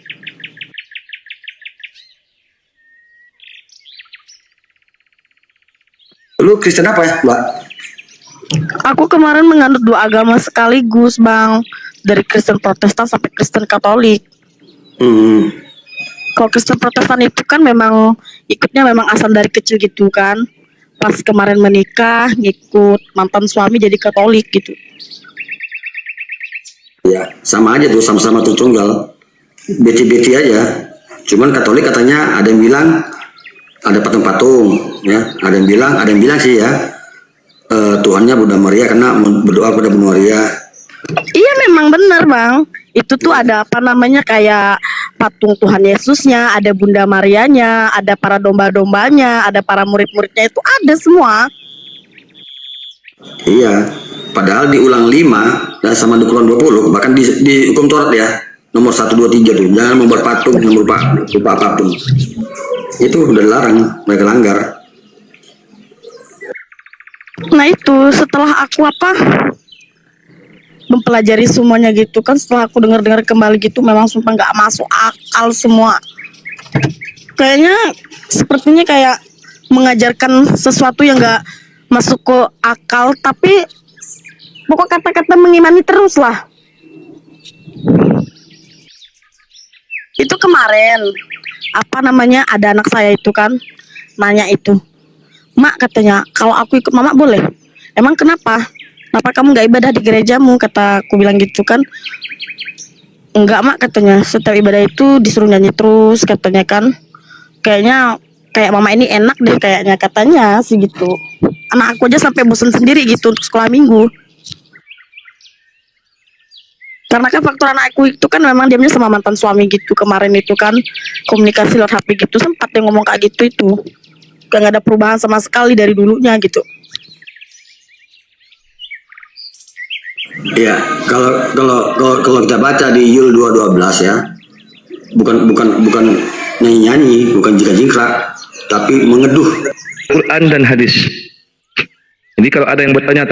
Lu Kristen apa ya, Mbak? Aku kemarin menganut dua agama sekaligus, Bang. Dari Kristen Protestan sampai Kristen Katolik. Kalau Kristen Protestan itu kan memang ikutnya memang asal dari kecil gitu kan. Pas kemarin menikah, ngikut mantan suami jadi Katolik gitu. Ya, sama aja tuh, sama-sama tuh tunggal. Beti-beti aja. Cuman Katolik katanya ada yang bilang ada patung-patung, ya. Ada yang bilang sih ya. Tuhannya Bunda Maria karena berdoa kepada Bunda Maria. Iya memang benar Bang. Itu tuh ada apa namanya kayak patung Tuhan Yesusnya, ada Bunda Marianya, ada para domba-dombanya, ada para murid-muridnya itu ada semua. Iya. Padahal di Ulang 5 dan sama di Quran 20 bahkan di hukum Taurat ya nomor 1, 2, 3 tuh jangan membuat patung yang berupa apapun. Itu udah dilarang, mereka langgar. Nah itu setelah aku mempelajari semuanya gitu kan, setelah aku dengar-dengar kembali gitu memang sumpah nggak masuk akal semua. Kayaknya sepertinya kayak mengajarkan sesuatu yang nggak masuk ke akal, tapi pokok kata-kata mengimani terus lah. Itu kemarin apa namanya ada anak saya itu kan nanya itu, Mak katanya kalau aku ikut Mama boleh? Emang kenapa? Kenapa kamu nggak ibadah di gerejamu? Kata aku bilang gitu kan. Enggak Mak katanya, setiap ibadah itu disuruh nyanyi terus katanya kan. Kayaknya kayak Mama ini enak deh kayaknya katanya sih gitu. Anak aku aja sampai bosan sendiri gitu untuk sekolah minggu. Karena kan faktor anak aku itu kan memang diamnya sama mantan suami gitu. Kemarin itu kan komunikasi lewat HP gitu, sempat yang ngomong kayak gitu itu. Gak ada perubahan sama sekali dari dulunya gitu. Iya, kalau kita baca di Yul 2:12 ya, bukan nyanyi-nyanyi, bukan jingkrak, tapi mengeduh. Quran dan hadis. Jadi kalau ada yang bertanya